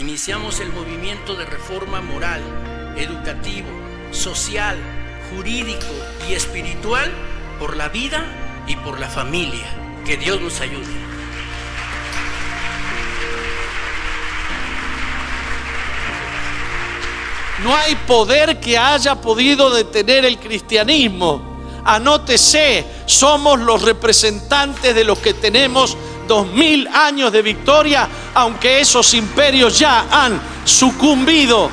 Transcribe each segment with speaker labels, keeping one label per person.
Speaker 1: iniciamos el movimiento de reforma moral, educativo, social, jurídico y espiritual por la vida y por la familia. Que Dios nos ayude.
Speaker 2: No hay poder que haya podido detener el cristianismo. Anótese, somos los representantes de los que tenemos 2000 años de victoria, aunque esos imperios ya han sucumbido.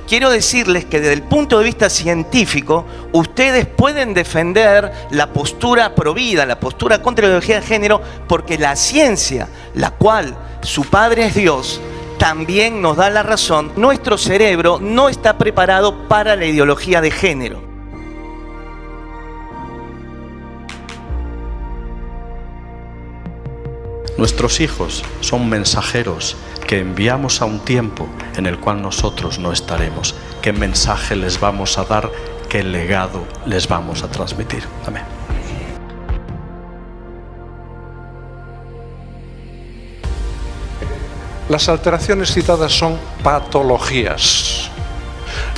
Speaker 3: Quiero decirles que desde el punto de vista científico, ustedes pueden defender la postura provida, la postura contra la ideología de género, porque la ciencia, la cual su padre es Dios, también nos da la razón. Nuestro cerebro no está preparado para la ideología de género.
Speaker 4: Nuestros hijos son mensajeros que enviamos a un tiempo en el cual nosotros no estaremos. ¿Qué mensaje les vamos a dar? ¿Qué legado les vamos a transmitir? Amén.
Speaker 5: Las alteraciones citadas son patologías,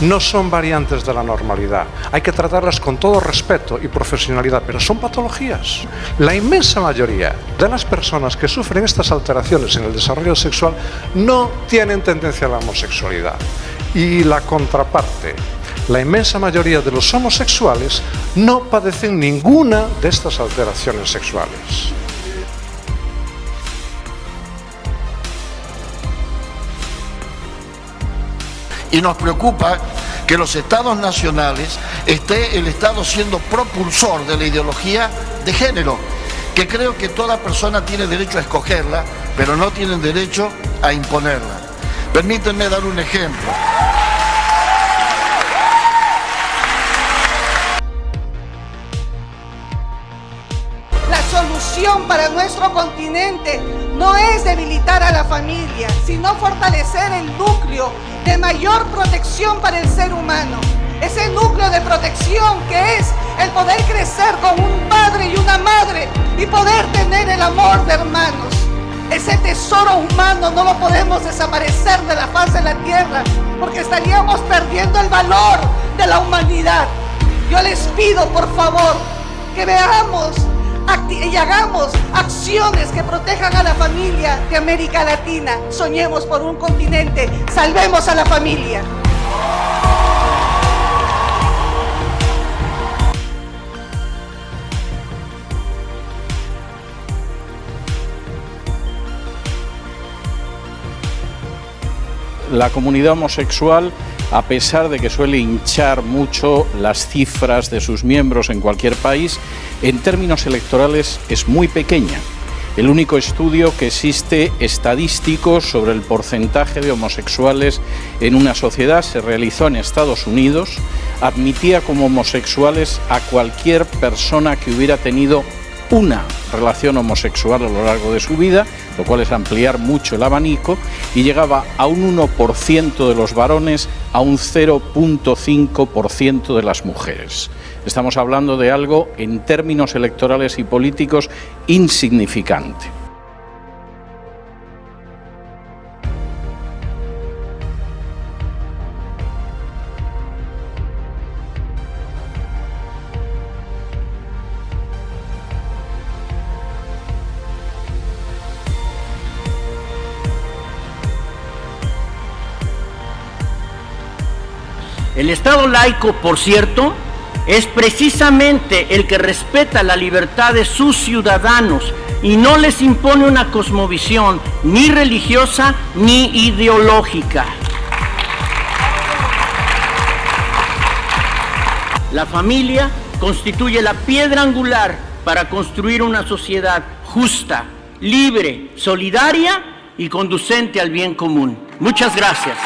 Speaker 5: no son variantes de la normalidad. Hay que tratarlas con todo respeto y profesionalidad, pero son patologías. La inmensa mayoría de las personas que sufren estas alteraciones en el desarrollo sexual no tienen tendencia a la homosexualidad. Y la contraparte, la inmensa mayoría de los homosexuales no padecen ninguna de estas alteraciones sexuales.
Speaker 6: Y nos preocupa que los estados nacionales esté el Estado siendo propulsor de la ideología de género, que creo que toda persona tiene derecho a escogerla, pero no tienen derecho a imponerla. Permítanme dar un ejemplo.
Speaker 7: La solución para nuestro continente no es debilitar a la familia, sino fortalecer el núcleo de mayor protección para el ser humano. Ese núcleo de protección que es el poder crecer con un padre y una madre y poder tener el amor de hermanos. Ese tesoro humano no lo podemos desaparecer de la faz de la tierra, porque estaríamos perdiendo el valor de la humanidad. Yo les pido, por favor, que veamos y hagamos acciones que protejan a la familia de América Latina. Soñemos por un continente, salvemos a la familia.
Speaker 8: La comunidad homosexual, a pesar de que suele hinchar mucho las cifras de sus miembros en cualquier país, en términos electorales es muy pequeña. El único estudio que existe estadístico sobre el porcentaje de homosexuales en una sociedad se realizó en Estados Unidos. Admitía como homosexuales a cualquier persona que hubiera tenido una relación homosexual a lo largo de su vida, lo cual es ampliar mucho el abanico, y llegaba a un 1% de los varones, a un 0,5% de las mujeres. Estamos hablando de algo, en términos electorales y políticos, insignificante.
Speaker 1: El Estado laico, por cierto, es precisamente el que respeta la libertad de sus ciudadanos y no les impone una cosmovisión ni religiosa ni ideológica. La familia constituye la piedra angular para construir una sociedad justa, libre, solidaria y conducente al bien común. Muchas gracias.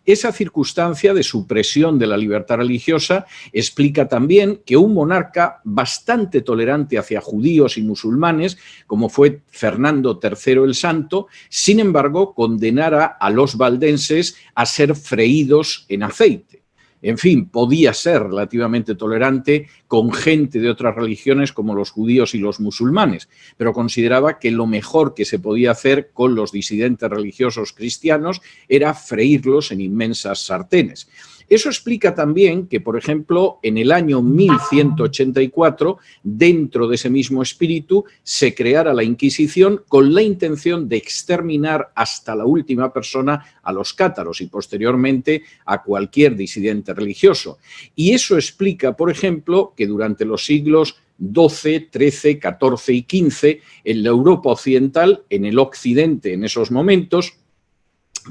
Speaker 8: Esa circunstancia de supresión de la libertad religiosa explica también que un monarca bastante tolerante hacia judíos y musulmanes, como fue Fernando III el Santo, sin embargo, condenara a los valdenses a ser freídos en aceite. En fin, podía ser relativamente tolerante con gente de otras religiones como los judíos y los musulmanes, pero consideraba que lo mejor que se podía hacer con los disidentes religiosos cristianos era freírlos en inmensas sartenes. Eso explica también que, por ejemplo, en el año 1184, dentro de ese mismo espíritu, se creara la Inquisición con la intención de exterminar hasta la última persona a los cátaros y posteriormente a cualquier disidente religioso. Y eso explica, por ejemplo, que durante los siglos XII, XIII, XIV y XV, en la Europa occidental, en el occidente en esos momentos,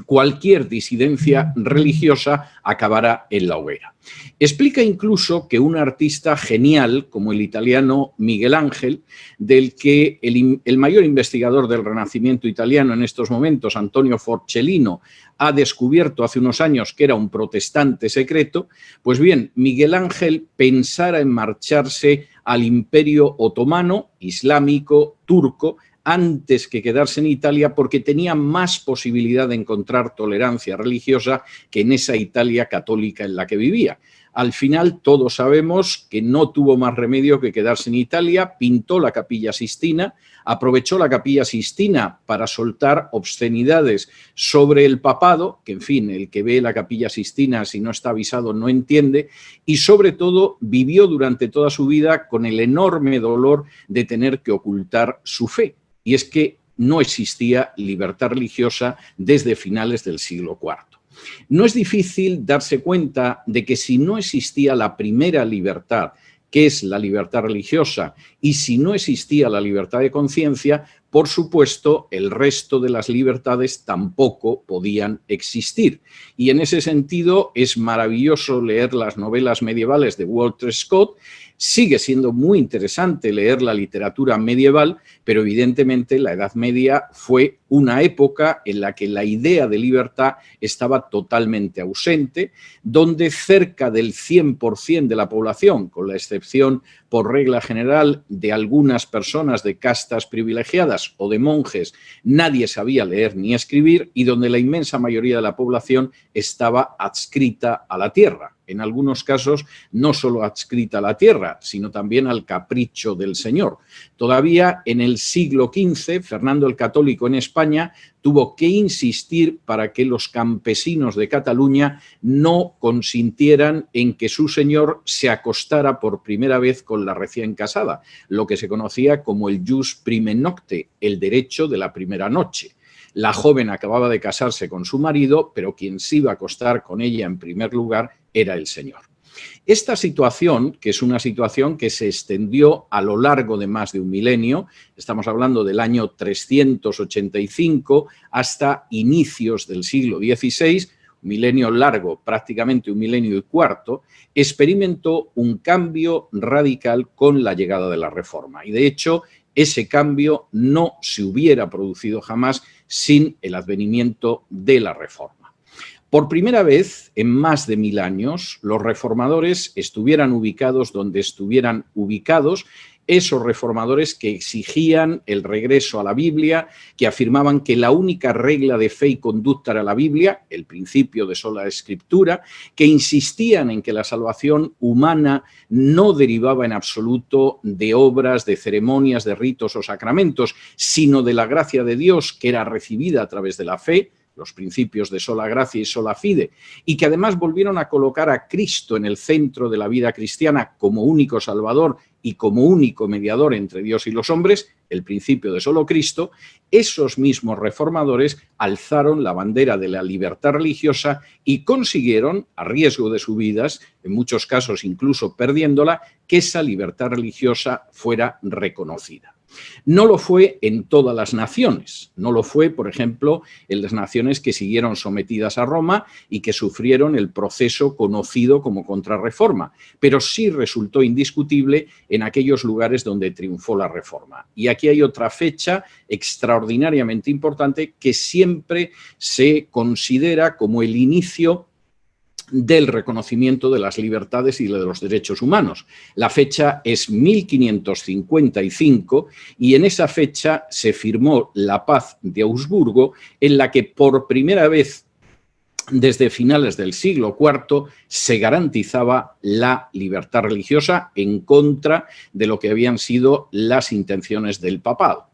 Speaker 8: cualquier disidencia religiosa acabará en la hoguera. Explica incluso que un artista genial como el italiano Miguel Ángel, del que el mayor investigador del Renacimiento italiano en estos momentos, Antonio Forcellino, ha descubierto hace unos años que era un protestante secreto, pues bien, Miguel Ángel pensara en marcharse al Imperio Otomano, islámico, turco, antes que quedarse en Italia porque tenía más posibilidad de encontrar tolerancia religiosa que en esa Italia católica en la que vivía. Al final todos sabemos que no tuvo más remedio que quedarse en Italia, pintó la Capilla Sixtina, aprovechó la Capilla Sixtina para soltar obscenidades sobre el papado, que en fin, el que ve la Capilla Sixtina si no está avisado no entiende, y sobre todo vivió durante toda su vida con el enorme dolor de tener que ocultar su fe. Y es que no existía libertad religiosa desde finales del siglo IV. No es difícil darse cuenta de que si no existía la primera libertad, que es la libertad religiosa, y si no existía la libertad de conciencia, por supuesto, el resto de las libertades tampoco podían existir. Y en ese sentido es maravilloso leer las novelas medievales de Walter Scott. Sigue siendo muy interesante leer la literatura medieval, pero evidentemente la Edad Media fue una época en la que la idea de libertad estaba totalmente ausente, donde cerca del 100% de la población, con la excepción por regla general de algunas personas de castas privilegiadas o de monjes, nadie sabía leer ni escribir y donde la inmensa mayoría de la población estaba adscrita a la tierra. En algunos casos no solo adscrita a la tierra, sino también al capricho del Señor. Todavía en el siglo XV, Fernando el Católico en España tuvo que insistir para que los campesinos de Cataluña no consintieran en que su señor se acostara por primera vez con la recién casada, lo que se conocía como el jus prime nocte, el derecho de la primera noche. La joven acababa de casarse con su marido, pero quien se iba a acostar con ella en primer lugar era el señor. Esta situación, que es una situación que se extendió a lo largo de más de un milenio, estamos hablando del año 385 hasta inicios del siglo XVI, un milenio largo, prácticamente un milenio y cuarto, experimentó un cambio radical con la llegada de la Reforma. Y de hecho, ese cambio no se hubiera producido jamás sin el advenimiento de la Reforma. Por primera vez en más de 1000 años, los reformadores estuvieran ubicados donde estuvieran ubicados, esos reformadores que exigían el regreso a la Biblia, que afirmaban que la única regla de fe y conducta era la Biblia, el principio de sola escritura, que insistían en que la salvación humana no derivaba en absoluto de obras, de ceremonias, de ritos o sacramentos, sino de la gracia de Dios que era recibida a través de la fe, los principios de sola gracia y sola fide, y que además volvieron a colocar a Cristo en el centro de la vida cristiana como único Salvador y como único mediador entre Dios y los hombres, el principio de solo Cristo, esos mismos reformadores alzaron la bandera de la libertad religiosa y consiguieron, a riesgo de sus vidas, en muchos casos incluso perdiéndola, que esa libertad religiosa fuera reconocida. No lo fue en todas las naciones, no lo fue, por ejemplo, en las naciones que siguieron sometidas a Roma y que sufrieron el proceso conocido como Contrarreforma, pero sí resultó indiscutible en aquellos lugares donde triunfó la Reforma. Y aquí hay otra fecha extraordinariamente importante que siempre se considera como el inicio del reconocimiento de las libertades y de los derechos humanos. La fecha es 1555 y en esa fecha se firmó la Paz de Augsburgo, en la que por primera vez desde finales del siglo IV se garantizaba la libertad religiosa en contra de lo que habían sido las intenciones del papado.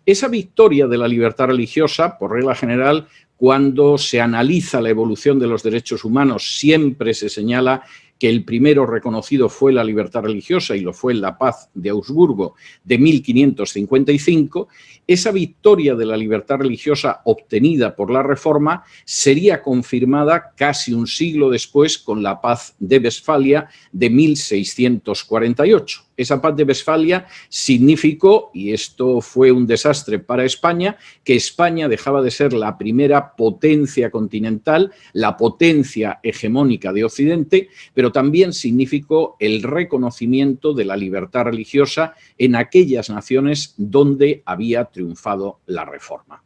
Speaker 8: Esa victoria de la libertad religiosa, por regla general, cuando se analiza la evolución de los derechos humanos, siempre se señala que el primero reconocido fue la libertad religiosa y lo fue en la Paz de Augsburgo de 1555, esa victoria de la libertad religiosa obtenida por la Reforma sería confirmada casi un siglo después con la Paz de Westfalia de 1648. Esa Paz de Westfalia significó, y esto fue un desastre para España, que España dejaba de ser la primera potencia continental, la potencia hegemónica de Occidente, pero también significó el reconocimiento de la libertad religiosa en aquellas naciones donde había triunfado la Reforma.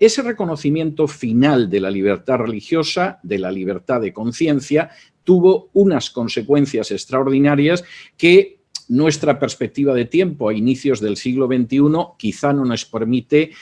Speaker 8: Ese reconocimiento final de la libertad religiosa, de la libertad de conciencia, tuvo unas consecuencias extraordinarias que nuestra perspectiva de tiempo a inicios del siglo XXI quizá no nos permite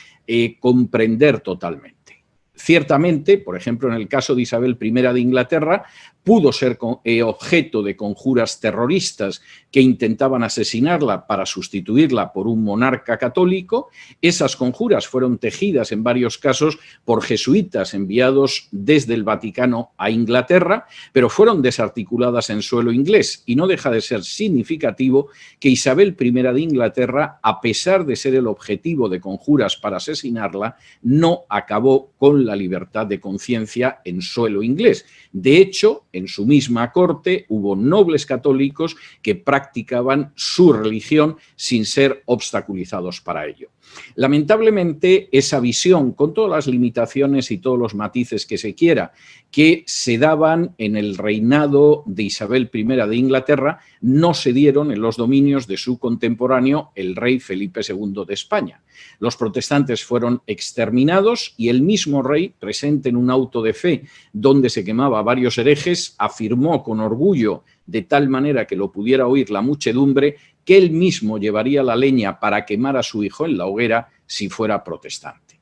Speaker 8: comprender totalmente. Ciertamente, por ejemplo, en el caso de Isabel I de Inglaterra, pudo ser objeto de conjuras terroristas que intentaban asesinarla para sustituirla por un monarca católico. Esas conjuras fueron tejidas en varios casos por jesuitas enviados desde el Vaticano a Inglaterra, pero fueron desarticuladas en suelo inglés, y no deja de ser significativo que Isabel I de Inglaterra, a pesar de ser el objetivo de conjuras para asesinarla, no acabó con la libertad de conciencia en suelo inglés. De hecho, en su misma corte hubo nobles católicos que practicaban su religión sin ser obstaculizados para ello. Lamentablemente, esa visión, con todas las limitaciones y todos los matices que se quiera, que se daban en el reinado de Isabel I de Inglaterra, no se dieron en los dominios de su contemporáneo, el rey Felipe II de España. Los protestantes fueron exterminados y el mismo rey, presente en un auto de fe donde se quemaba a varios herejes, afirmó con orgullo, de tal manera que lo pudiera oír la muchedumbre, que él mismo llevaría la leña para quemar a su hijo en la hoguera si fuera protestante.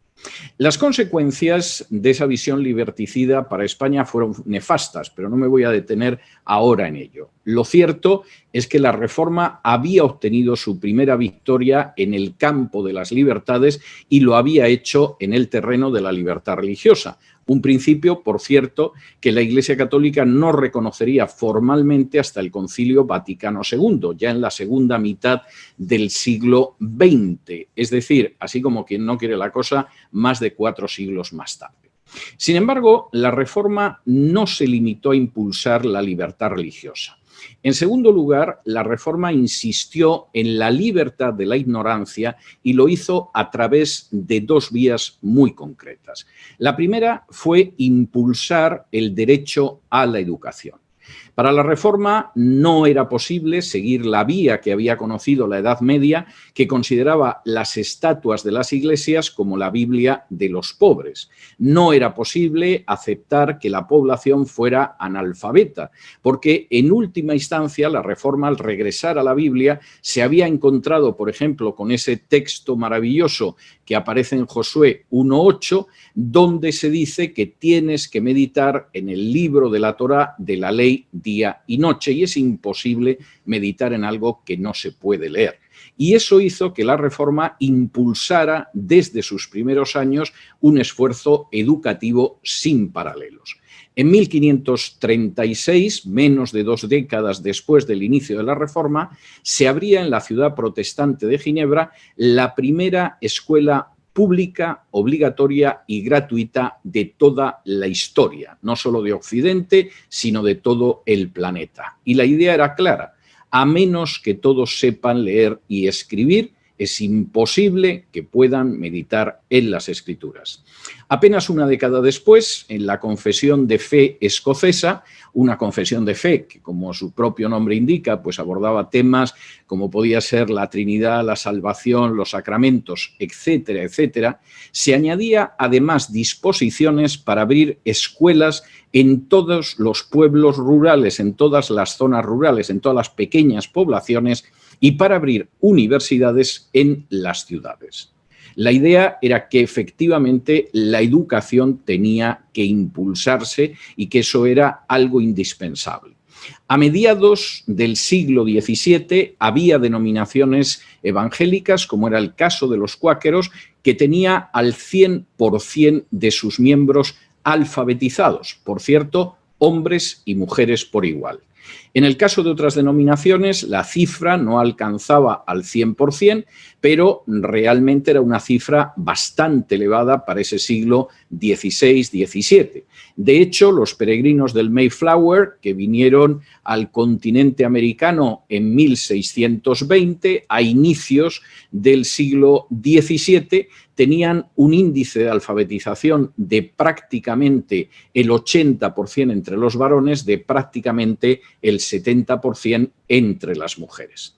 Speaker 8: Las consecuencias de esa visión liberticida para España fueron nefastas, pero no me voy a detener ahora en ello. Lo cierto es que la Reforma había obtenido su primera victoria en el campo de las libertades y lo había hecho en el terreno de la libertad religiosa. Un principio, por cierto, que la Iglesia Católica no reconocería formalmente hasta el Concilio Vaticano II, ya en la segunda mitad del siglo XX. Es decir, así como quien no quiere la cosa, más de 4 siglos más tarde. Sin embargo, la Reforma no se limitó a impulsar la libertad religiosa. En segundo lugar, la Reforma insistió en la libertad de la ignorancia y lo hizo a través de 2 vías muy concretas. La primera fue impulsar el derecho a la educación. Para la Reforma no era posible seguir la vía que había conocido la Edad Media, que consideraba las estatuas de las iglesias como la Biblia de los pobres. No era posible aceptar que la población fuera analfabeta, porque en última instancia la Reforma, al regresar a la Biblia, se había encontrado, por ejemplo, con ese texto maravilloso que aparece en Josué 1:8, donde se dice que tienes que meditar en el libro de la Torá de la ley día y noche, y es imposible meditar en algo que no se puede leer. Y eso hizo que la Reforma impulsara desde sus primeros años un esfuerzo educativo sin paralelos. En 1536, menos de 2 décadas después del inicio de la Reforma, se abría en la ciudad protestante de Ginebra la primera escuela pública, obligatoria y gratuita de toda la historia, no solo de Occidente, sino de todo el planeta. Y la idea era clara: a menos que todos sepan leer y escribir, es imposible que puedan meditar en las Escrituras. Apenas una década después, en la Confesión de Fe escocesa, una confesión de fe que, como su propio nombre indica, pues abordaba temas como podía ser la Trinidad, la salvación, los sacramentos, etcétera, etcétera, se añadía además disposiciones para abrir escuelas en todos los pueblos rurales, en todas las zonas rurales, en todas las pequeñas poblaciones y para abrir universidades en las ciudades. La idea era que efectivamente la educación tenía que impulsarse y que eso era algo indispensable. A mediados del siglo XVII había denominaciones evangélicas, como era el caso de los cuáqueros, que tenía al 100% de sus miembros alfabetizados, por cierto, hombres y mujeres por igual. En el caso de otras denominaciones, la cifra no alcanzaba al 100%, pero realmente era una cifra bastante elevada para ese siglo XVI-XVII. De hecho, los peregrinos del Mayflower, que vinieron al continente americano en 1620, a inicios del siglo XVII, tenían un índice de alfabetización de prácticamente el 80% entre los varones, de prácticamente el 70% entre las mujeres.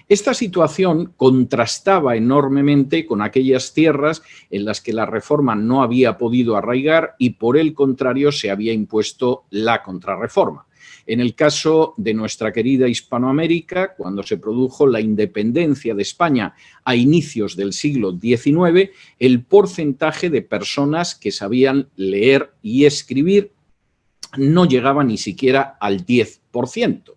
Speaker 8: Esta situación contrastaba enormemente con aquellas tierras en las que la reforma no había podido arraigar y por el contrario se había impuesto la contrarreforma. En el caso de nuestra querida Hispanoamérica, cuando se produjo la independencia de España a inicios del siglo XIX, el porcentaje de personas que sabían leer y escribir no llegaba ni siquiera al 10%.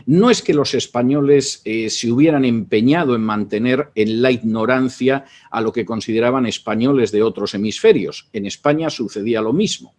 Speaker 8: No es que los españoles se hubieran empeñado en mantener en la ignorancia a lo que consideraban españoles de otros hemisferios. En España sucedía lo mismo.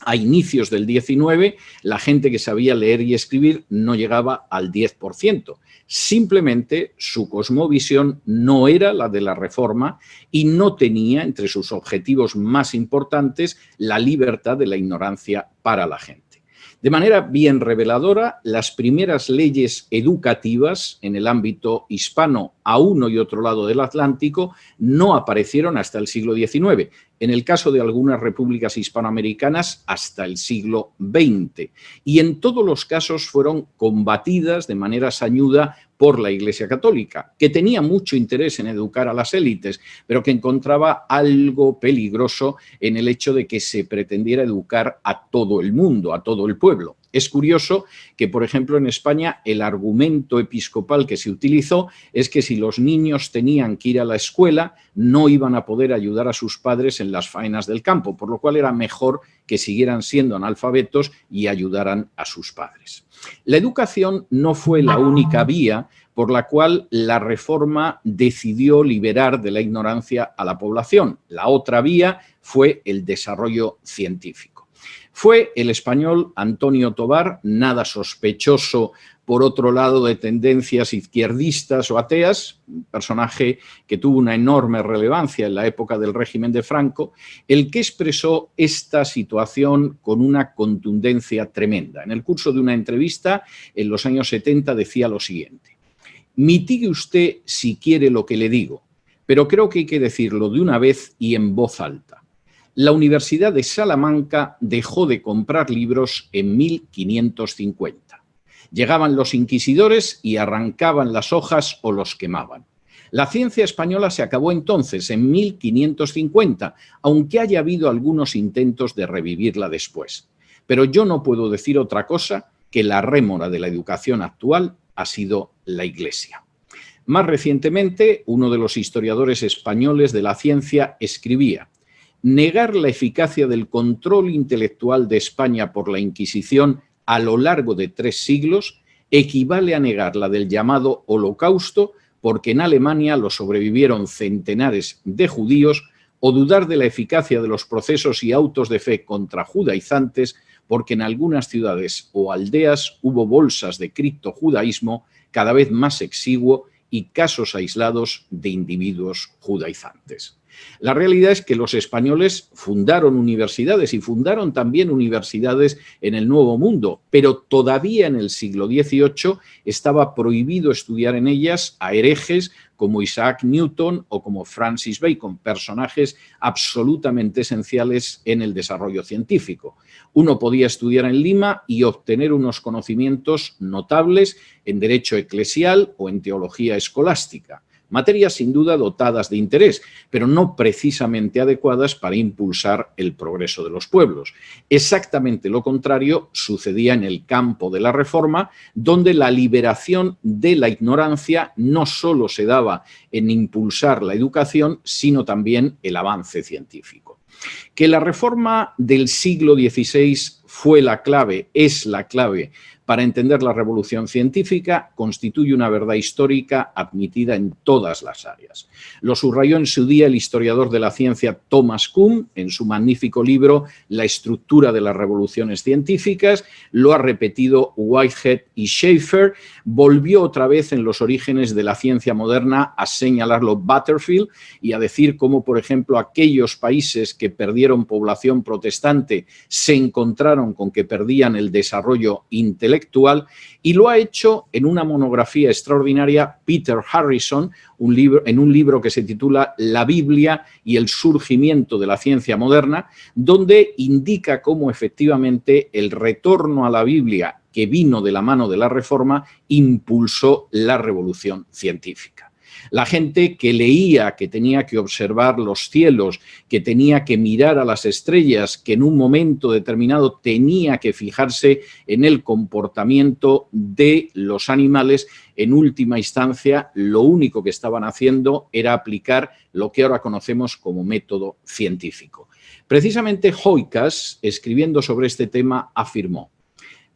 Speaker 8: A inicios del XIX, la gente que sabía leer y escribir no llegaba al 10%. Simplemente su cosmovisión no era la de la Reforma y no tenía entre sus objetivos más importantes la libertad de la ignorancia para la gente. De manera bien reveladora, las primeras leyes educativas en el ámbito hispano a uno y otro lado del Atlántico no aparecieron hasta el siglo XIX. En el caso de algunas repúblicas hispanoamericanas, hasta el siglo XX. Y en todos los casos fueron combatidas de manera sañuda por la Iglesia Católica, que tenía mucho interés en educar a las élites, pero que encontraba algo peligroso en el hecho de que se pretendiera educar a todo el mundo, a todo el pueblo. Es curioso que, por ejemplo, en España el argumento episcopal que se utilizó es que si los niños tenían que ir a la escuela no iban a poder ayudar a sus padres en las faenas del campo, por lo cual era mejor que siguieran siendo analfabetos y ayudaran a sus padres. La educación no fue la única vía por la cual la Reforma decidió liberar de la ignorancia a la población. La otra vía fue el desarrollo científico. Fue el español Antonio Tobar, nada sospechoso por otro lado de tendencias izquierdistas o ateas, un personaje que tuvo una enorme relevancia en la época del régimen de Franco, el que expresó esta situación con una contundencia tremenda. En el curso de una entrevista en los años 70 decía lo siguiente: mitigue usted si quiere lo que le digo, pero creo que hay que decirlo de una vez y en voz alta. La Universidad de Salamanca dejó de comprar libros en 1550. Llegaban los inquisidores y arrancaban las hojas o los quemaban. La ciencia española se acabó entonces, en 1550, aunque haya habido algunos intentos de revivirla después. Pero yo no puedo decir otra cosa que la rémora de la educación actual ha sido la Iglesia. Más recientemente, uno de los historiadores españoles de la ciencia escribía: negar la eficacia del control intelectual de España por la Inquisición a lo largo de 3 siglos equivale a negar la del llamado Holocausto, porque en Alemania lo sobrevivieron centenares de judíos, o dudar de la eficacia de los procesos y autos de fe contra judaizantes, porque en algunas ciudades o aldeas hubo bolsas de criptojudaísmo cada vez más exiguo y casos aislados de individuos judaizantes. La realidad es que los españoles fundaron universidades y fundaron también universidades en el Nuevo Mundo, pero todavía en el siglo XVIII estaba prohibido estudiar en ellas a herejes como Isaac Newton o como Francis Bacon, personajes absolutamente esenciales en el desarrollo científico. Uno podía estudiar en Lima y obtener unos conocimientos notables en derecho eclesial o en teología escolástica. Materias sin duda dotadas de interés, pero no precisamente adecuadas para impulsar el progreso de los pueblos. Exactamente lo contrario sucedía en el campo de la Reforma, donde la liberación de la ignorancia no solo se daba en impulsar la educación, sino también el avance científico. Que la Reforma del siglo XVI fue la clave, es la clave para entender la revolución científica, constituye una verdad histórica admitida en todas las áreas. Lo subrayó en su día el historiador de la ciencia Thomas Kuhn en su magnífico libro La estructura de las revoluciones científicas, lo ha repetido Whitehead y Schaeffer, volvió otra vez en los orígenes de la ciencia moderna a señalarlo Butterfield y a decir cómo, por ejemplo, aquellos países que perdieron población protestante se encontraron con que perdían el desarrollo intelectual, y lo ha hecho en una monografía extraordinaria Peter Harrison, en un libro que se titula La Biblia y el surgimiento de la ciencia moderna, donde indica cómo efectivamente el retorno a la Biblia que vino de la mano de la Reforma impulsó la revolución científica. La gente que leía que tenía que observar los cielos, que tenía que mirar a las estrellas, que en un momento determinado tenía que fijarse en el comportamiento de los animales, en última instancia lo único que estaban haciendo era aplicar lo que ahora conocemos como método científico. Precisamente Hoykas, escribiendo sobre este tema, afirmó: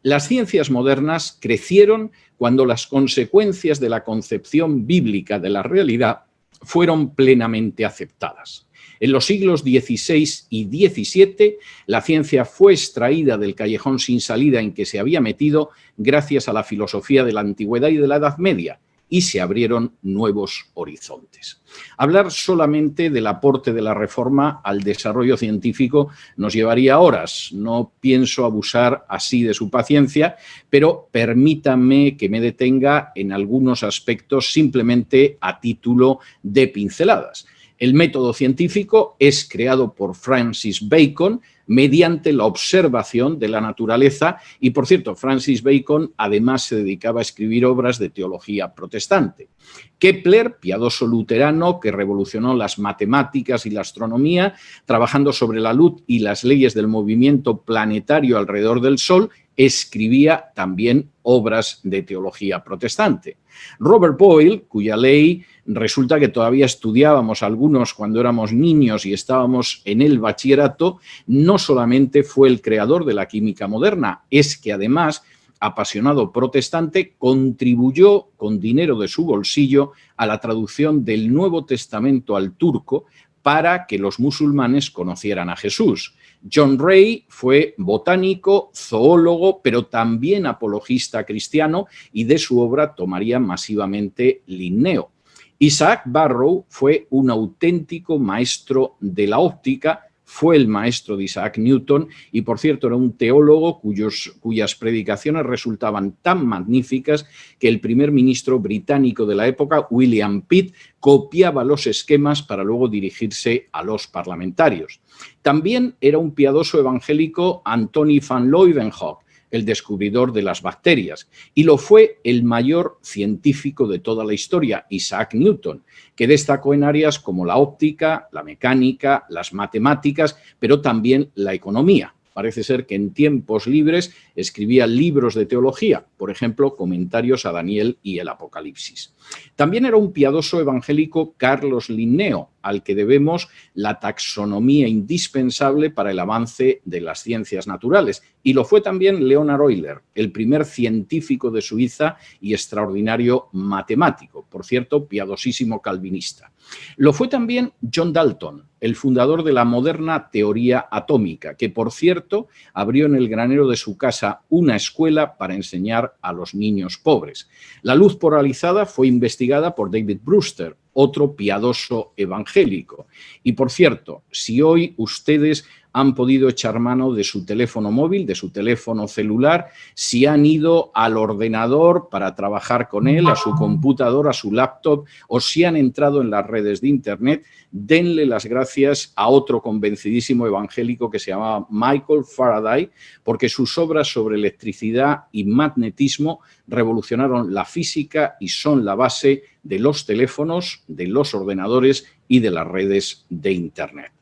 Speaker 8: las ciencias modernas crecieron cuando las consecuencias de la concepción bíblica de la realidad fueron plenamente aceptadas. En los siglos XVI y XVII, la ciencia fue extraída del callejón sin salida en que se había metido gracias a la filosofía de la antigüedad y de la Edad Media, y se abrieron nuevos horizontes. Hablar solamente del aporte de la Reforma al desarrollo científico nos llevaría horas. No pienso abusar así de su paciencia, pero permítanme que me detenga en algunos aspectos simplemente a título de pinceladas. El método científico es creado por Francis Bacon mediante la observación de la naturaleza y, por cierto, Francis Bacon además se dedicaba a escribir obras de teología protestante. Kepler, piadoso luterano que revolucionó las matemáticas y la astronomía, trabajando sobre la luz y las leyes del movimiento planetario alrededor del Sol, escribía también obras de teología protestante. Robert Boyle, cuya ley resulta que todavía estudiábamos algunos cuando éramos niños y estábamos en el bachillerato, no solamente fue el creador de la química moderna, es que además, apasionado protestante, contribuyó con dinero de su bolsillo a la traducción del Nuevo Testamento al turco para que los musulmanes conocieran a Jesús. John Ray fue botánico, zoólogo, pero también apologista cristiano y de su obra tomaría masivamente Linneo. Isaac Barrow fue un auténtico maestro de la óptica, fue el maestro de Isaac Newton y, por cierto, era un teólogo cuyas predicaciones resultaban tan magníficas que el primer ministro británico de la época, William Pitt, copiaba los esquemas para luego dirigirse a los parlamentarios. También era un piadoso evangélico Antony van Leeuwenhoek, el descubridor de las bacterias, y lo fue el mayor científico de toda la historia, Isaac Newton, que destacó en áreas como la óptica, la mecánica, las matemáticas, pero también la economía. Parece ser que en tiempos libres escribía libros de teología, por ejemplo, comentarios a Daniel y el Apocalipsis. También era un piadoso evangélico Carlos Linneo, al que debemos la taxonomía indispensable para el avance de las ciencias naturales. Y lo fue también Leonhard Euler, el primer científico de Suiza y extraordinario matemático, por cierto, piadosísimo calvinista. Lo fue también John Dalton, el fundador de la moderna teoría atómica, que, por cierto, abrió en el granero de su casa una escuela para enseñar a los niños pobres. La luz polarizada fue investigada por David Brewster, otro piadoso evangélico. Y por cierto, si hoy ustedes han podido echar mano de su teléfono móvil, de su teléfono celular, si han ido al ordenador para trabajar con él, a su computadora, a su laptop, o si han entrado en las redes de Internet, denle las gracias a otro convencidísimo evangélico que se llamaba Michael Faraday, porque sus obras sobre electricidad y magnetismo revolucionaron la física y son la base de los teléfonos, de los ordenadores y de las redes de Internet.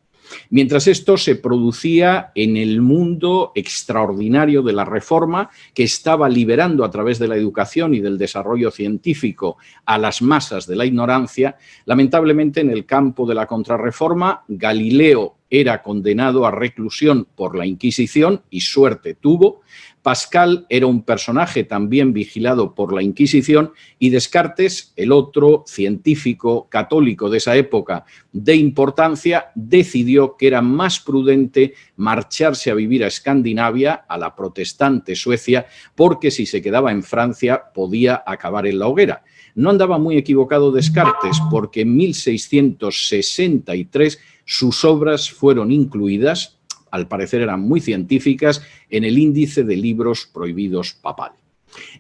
Speaker 8: Mientras esto se producía en el mundo extraordinario de la Reforma, que estaba liberando a través de la educación y del desarrollo científico a las masas de la ignorancia, lamentablemente en el campo de la Contrarreforma, Galileo era condenado a reclusión por la Inquisición y suerte tuvo. Pascal era un personaje también vigilado por la Inquisición y Descartes, el otro científico católico de esa época de importancia, decidió que era más prudente marcharse a vivir a Escandinavia, a la protestante Suecia, porque si se quedaba en Francia podía acabar en la hoguera. No andaba muy equivocado Descartes, porque en 1663 sus obras fueron incluidas, al parecer eran muy científicas, en el índice de libros prohibidos papal.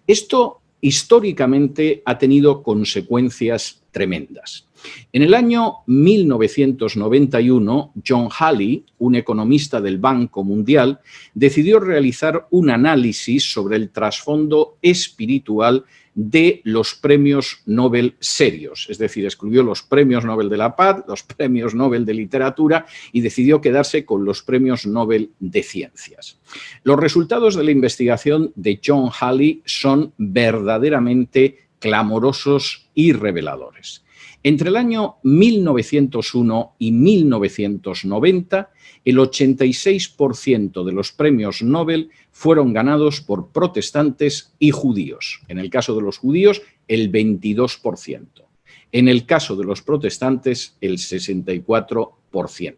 Speaker 8: Esto históricamente ha tenido consecuencias tremendas. En el año 1991, John Halley, un economista del Banco Mundial, decidió realizar un análisis sobre el trasfondo espiritual de los premios Nobel serios, es decir, excluyó los premios Nobel de la Paz, los premios Nobel de Literatura y decidió quedarse con los premios Nobel de Ciencias. Los resultados de la investigación de John Halley son verdaderamente clamorosos y reveladores. Entre el año 1901 y 1990, el 86% de los premios Nobel fueron ganados por protestantes y judíos. En el caso de los judíos, el 22%. En el caso de los protestantes, el 64%.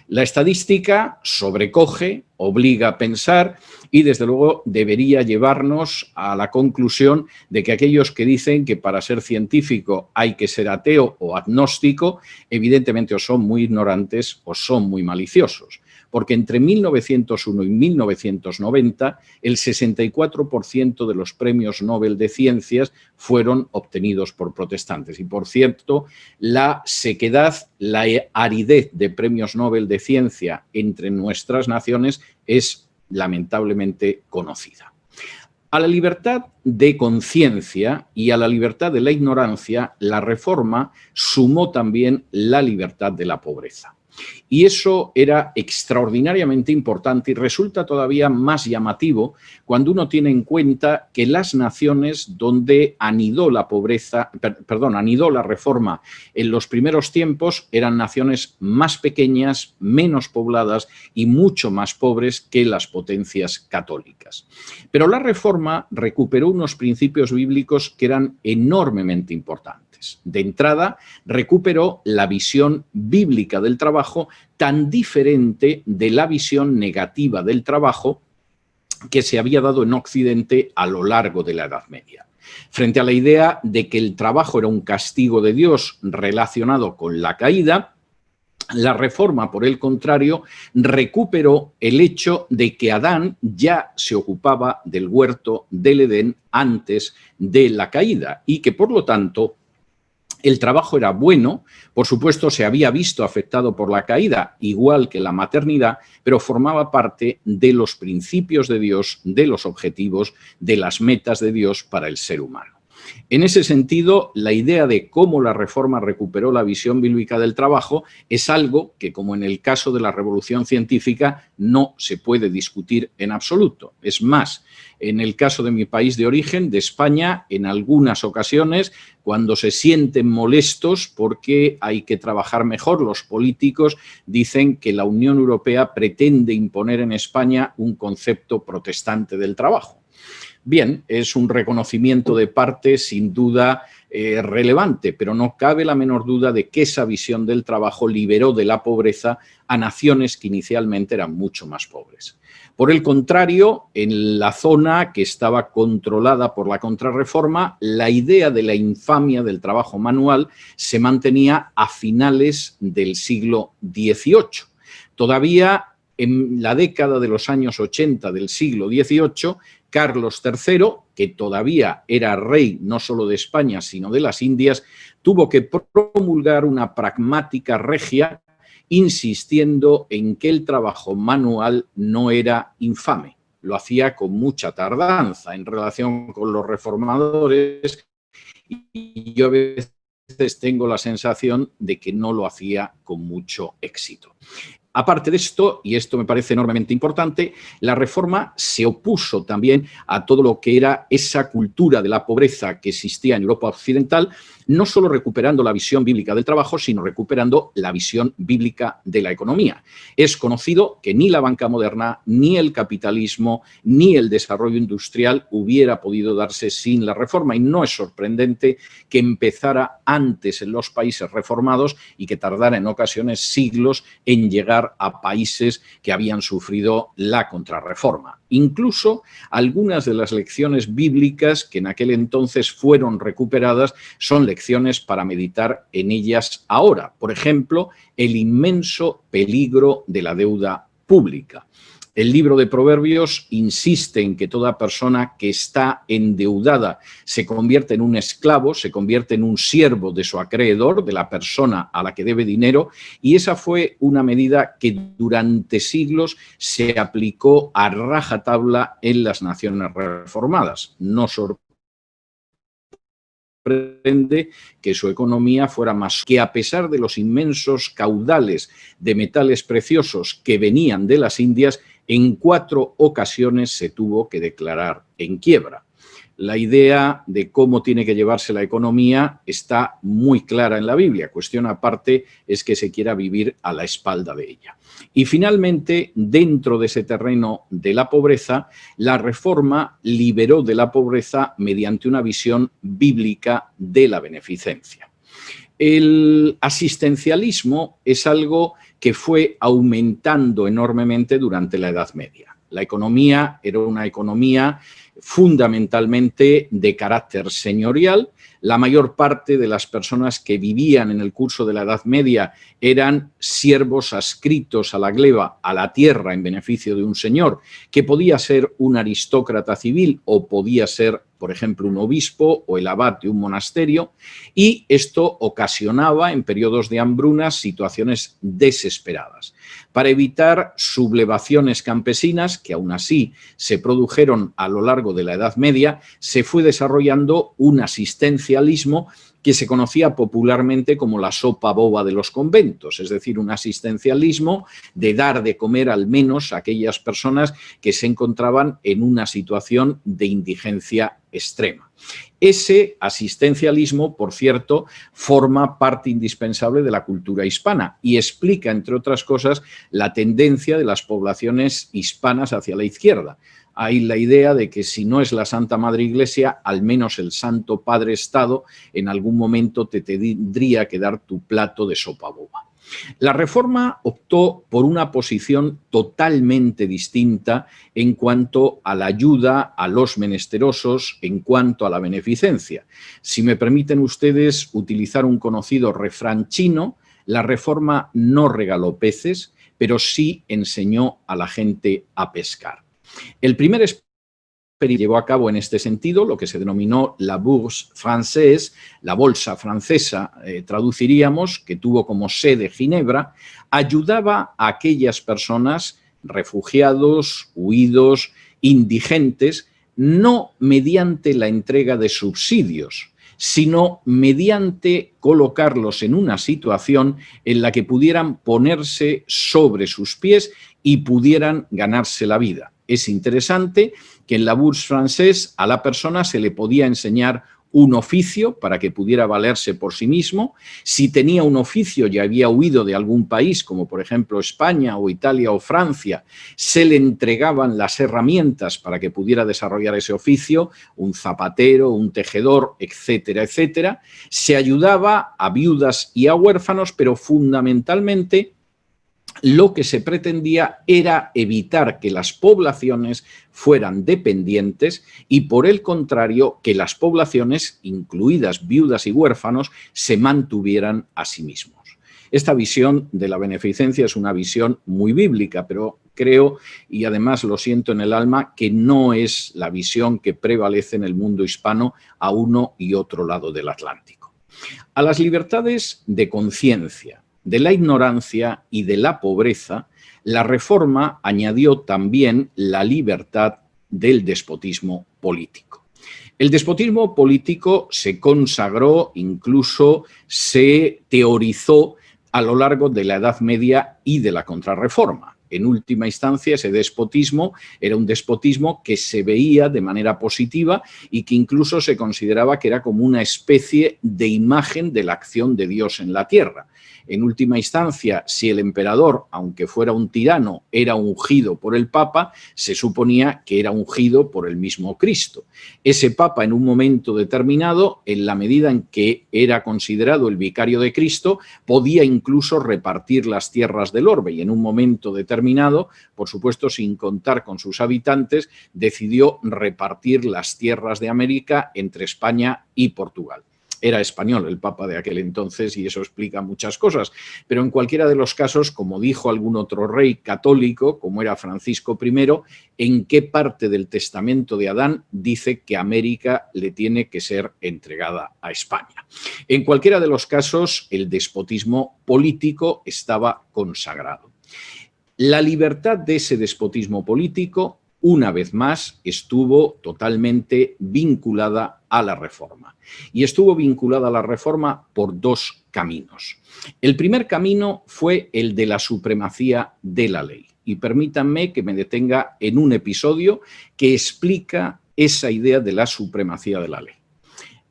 Speaker 8: La estadística sobrecoge, obliga a pensar y, desde luego, debería llevarnos a la conclusión de que aquellos que dicen que para ser científico hay que ser ateo o agnóstico, evidentemente o son muy ignorantes o son muy maliciosos. Porque entre 1901 y 1990 el 64% de los premios Nobel de Ciencias fueron obtenidos por protestantes. Y, por cierto, la sequedad, la aridez de premios Nobel de Ciencia entre nuestras naciones es lamentablemente conocida. A la libertad de conciencia y a la libertad de la ignorancia, la Reforma sumó también la libertad de la pobreza. Y eso era extraordinariamente importante y resulta todavía más llamativo cuando uno tiene en cuenta que las naciones donde anidó la Reforma en los primeros tiempos eran naciones más pequeñas, menos pobladas y mucho más pobres que las potencias católicas. Pero la Reforma recuperó unos principios bíblicos que eran enormemente importantes. De entrada, recuperó la visión bíblica del trabajo tan diferente de la visión negativa del trabajo que se había dado en Occidente a lo largo de la Edad Media. Frente a la idea de que el trabajo era un castigo de Dios relacionado con la caída, la Reforma, por el contrario, recuperó el hecho de que Adán ya se ocupaba del huerto del Edén antes de la caída y que, por lo tanto, el trabajo era bueno, por supuesto se había visto afectado por la caída, igual que la maternidad, pero formaba parte de los principios de Dios, de los objetivos, de las metas de Dios para el ser humano. En ese sentido, la idea de cómo la Reforma recuperó la visión bíblica del trabajo es algo que, como en el caso de la Revolución Científica, no se puede discutir en absoluto. Es más, en el caso de mi país de origen, de España, en algunas ocasiones, cuando se sienten molestos porque hay que trabajar mejor, los políticos dicen que la Unión Europea pretende imponer en España un concepto protestante del trabajo. Bien, es un reconocimiento de parte, sin duda, relevante, pero no cabe la menor duda de que esa visión del trabajo liberó de la pobreza a naciones que inicialmente eran mucho más pobres. Por el contrario, en la zona que estaba controlada por la Contrarreforma, la idea de la infamia del trabajo manual se mantenía a finales del siglo XVIII. Todavía en la década de los años 80 del siglo XVIII, Carlos III, que todavía era rey no solo de España, sino de las Indias, tuvo que promulgar una pragmática regia insistiendo en que el trabajo manual no era infame. Lo hacía con mucha tardanza en relación con los reformadores y yo a veces tengo la sensación de que no lo hacía con mucho éxito. Aparte de esto, y esto me parece enormemente importante, la Reforma se opuso también a todo lo que era esa cultura de la pobreza que existía en Europa Occidental, no solo recuperando la visión bíblica del trabajo, sino recuperando la visión bíblica de la economía. Es conocido que ni la banca moderna, ni el capitalismo, ni el desarrollo industrial hubiera podido darse sin la Reforma, y no es sorprendente que empezara antes en los países reformados y que tardara en ocasiones siglos en llegar a países que habían sufrido la Contrarreforma. Incluso algunas de las lecciones bíblicas que en aquel entonces fueron recuperadas son lecciones para meditar en ellas ahora. Por ejemplo, el inmenso peligro de la deuda pública. El libro de Proverbios insiste en que toda persona que está endeudada se convierte en un esclavo, se convierte en un siervo de su acreedor, de la persona a la que debe dinero, y esa fue una medida que durante siglos se aplicó a rajatabla en las naciones reformadas. No sorprende que su economía fuera más que, a pesar de los inmensos caudales de metales preciosos que venían de las Indias, en 4 ocasiones se tuvo que declarar en quiebra. La idea de cómo tiene que llevarse la economía está muy clara en la Biblia. Cuestión aparte es que se quiera vivir a la espalda de ella. Y finalmente, dentro de ese terreno de la pobreza, la Reforma liberó de la pobreza mediante una visión bíblica de la beneficencia. El asistencialismo es algo que fue aumentando enormemente durante la Edad Media. La economía era una economía fundamentalmente de carácter señorial. La mayor parte de las personas que vivían en el curso de la Edad Media eran siervos adscritos a la gleba, a la tierra, en beneficio de un señor, que podía ser un aristócrata civil o podía ser, por ejemplo, un obispo o el abad de un monasterio, y esto ocasionaba en periodos de hambrunas situaciones desesperadas. Para evitar sublevaciones campesinas, que aún así se produjeron a lo largo de la Edad Media, se fue desarrollando un asistencialismo que se conocía popularmente como la sopa boba de los conventos, es decir, un asistencialismo de dar de comer al menos a aquellas personas que se encontraban en una situación de indigencia extrema. Ese asistencialismo, por cierto, forma parte indispensable de la cultura hispana y explica, entre otras cosas, la tendencia de las poblaciones hispanas hacia la izquierda. Hay la idea de que si no es la Santa Madre Iglesia, al menos el Santo Padre Estado en algún momento te tendría que dar tu plato de sopa boba. La Reforma optó por una posición totalmente distinta en cuanto a la ayuda a los menesterosos, en cuanto a la beneficencia. Si me permiten ustedes utilizar un conocido refrán chino, la Reforma no regaló peces, pero sí enseñó a la gente a pescar. El primer experimento llevó a cabo en este sentido lo que se denominó la Bourse Française, la bolsa francesa, traduciríamos, que tuvo como sede Ginebra, ayudaba a aquellas personas, refugiados, huidos, indigentes, no mediante la entrega de subsidios, sino mediante colocarlos en una situación en la que pudieran ponerse sobre sus pies y pudieran ganarse la vida. Es interesante que en la Bourse Française a la persona se le podía enseñar un oficio para que pudiera valerse por sí mismo. Si tenía un oficio y había huido de algún país, como por ejemplo España o Italia o Francia, se le entregaban las herramientas para que pudiera desarrollar ese oficio, un zapatero, un tejedor, etcétera, etcétera. Se ayudaba a viudas y a huérfanos, pero fundamentalmente lo que se pretendía era evitar que las poblaciones fueran dependientes y, por el contrario, que las poblaciones, incluidas viudas y huérfanos, se mantuvieran a sí mismos. Esta visión de la beneficencia es una visión muy bíblica, pero creo, y además lo siento en el alma, que no es la visión que prevalece en el mundo hispano a uno y otro lado del Atlántico. A las libertades de conciencia, de la ignorancia y de la pobreza, la Reforma añadió también la libertad del despotismo político. El despotismo político se consagró, incluso se teorizó a lo largo de la Edad Media y de la Contrarreforma. En última instancia, ese despotismo era un despotismo que se veía de manera positiva y que incluso se consideraba que era como una especie de imagen de la acción de Dios en la tierra. En última instancia, si el emperador, aunque fuera un tirano, era ungido por el Papa, se suponía que era ungido por el mismo Cristo. Ese Papa, en un momento determinado, en la medida en que era considerado el vicario de Cristo, podía incluso repartir las tierras del orbe y en un momento determinado, por supuesto sin contar con sus habitantes, decidió repartir las tierras de América entre España y Portugal. Era español el Papa de aquel entonces y eso explica muchas cosas, pero en cualquiera de los casos, como dijo algún otro rey católico, como era Francisco I, ¿en qué parte del testamento de Adán dice que América le tiene que ser entregada a España? En cualquiera de los casos, el despotismo político estaba consagrado. La libertad de ese despotismo político, una vez más, estuvo totalmente vinculada a la Reforma. Y estuvo vinculada a la Reforma por dos caminos. El primer camino fue el de la supremacía de la ley. Y permítanme que me detenga en un episodio que explica esa idea de la supremacía de la ley.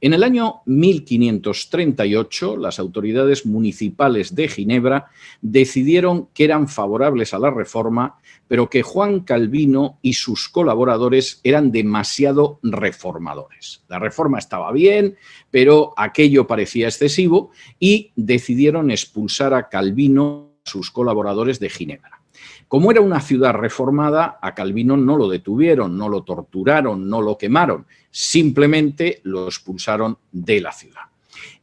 Speaker 8: En el año 1538, las autoridades municipales de Ginebra decidieron que eran favorables a la Reforma, pero que Juan Calvino y sus colaboradores eran demasiado reformadores. La Reforma estaba bien, pero aquello parecía excesivo y decidieron expulsar a Calvino y a sus colaboradores de Ginebra. Como era una ciudad reformada, a Calvino no lo detuvieron, no lo torturaron, no lo quemaron, simplemente lo expulsaron de la ciudad.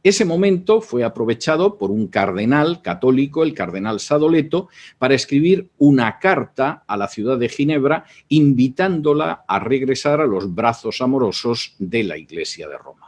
Speaker 8: Ese momento fue aprovechado por un cardenal católico, el cardenal Sadoleto, para escribir una carta a la ciudad de Ginebra invitándola a regresar a los brazos amorosos de la Iglesia de Roma.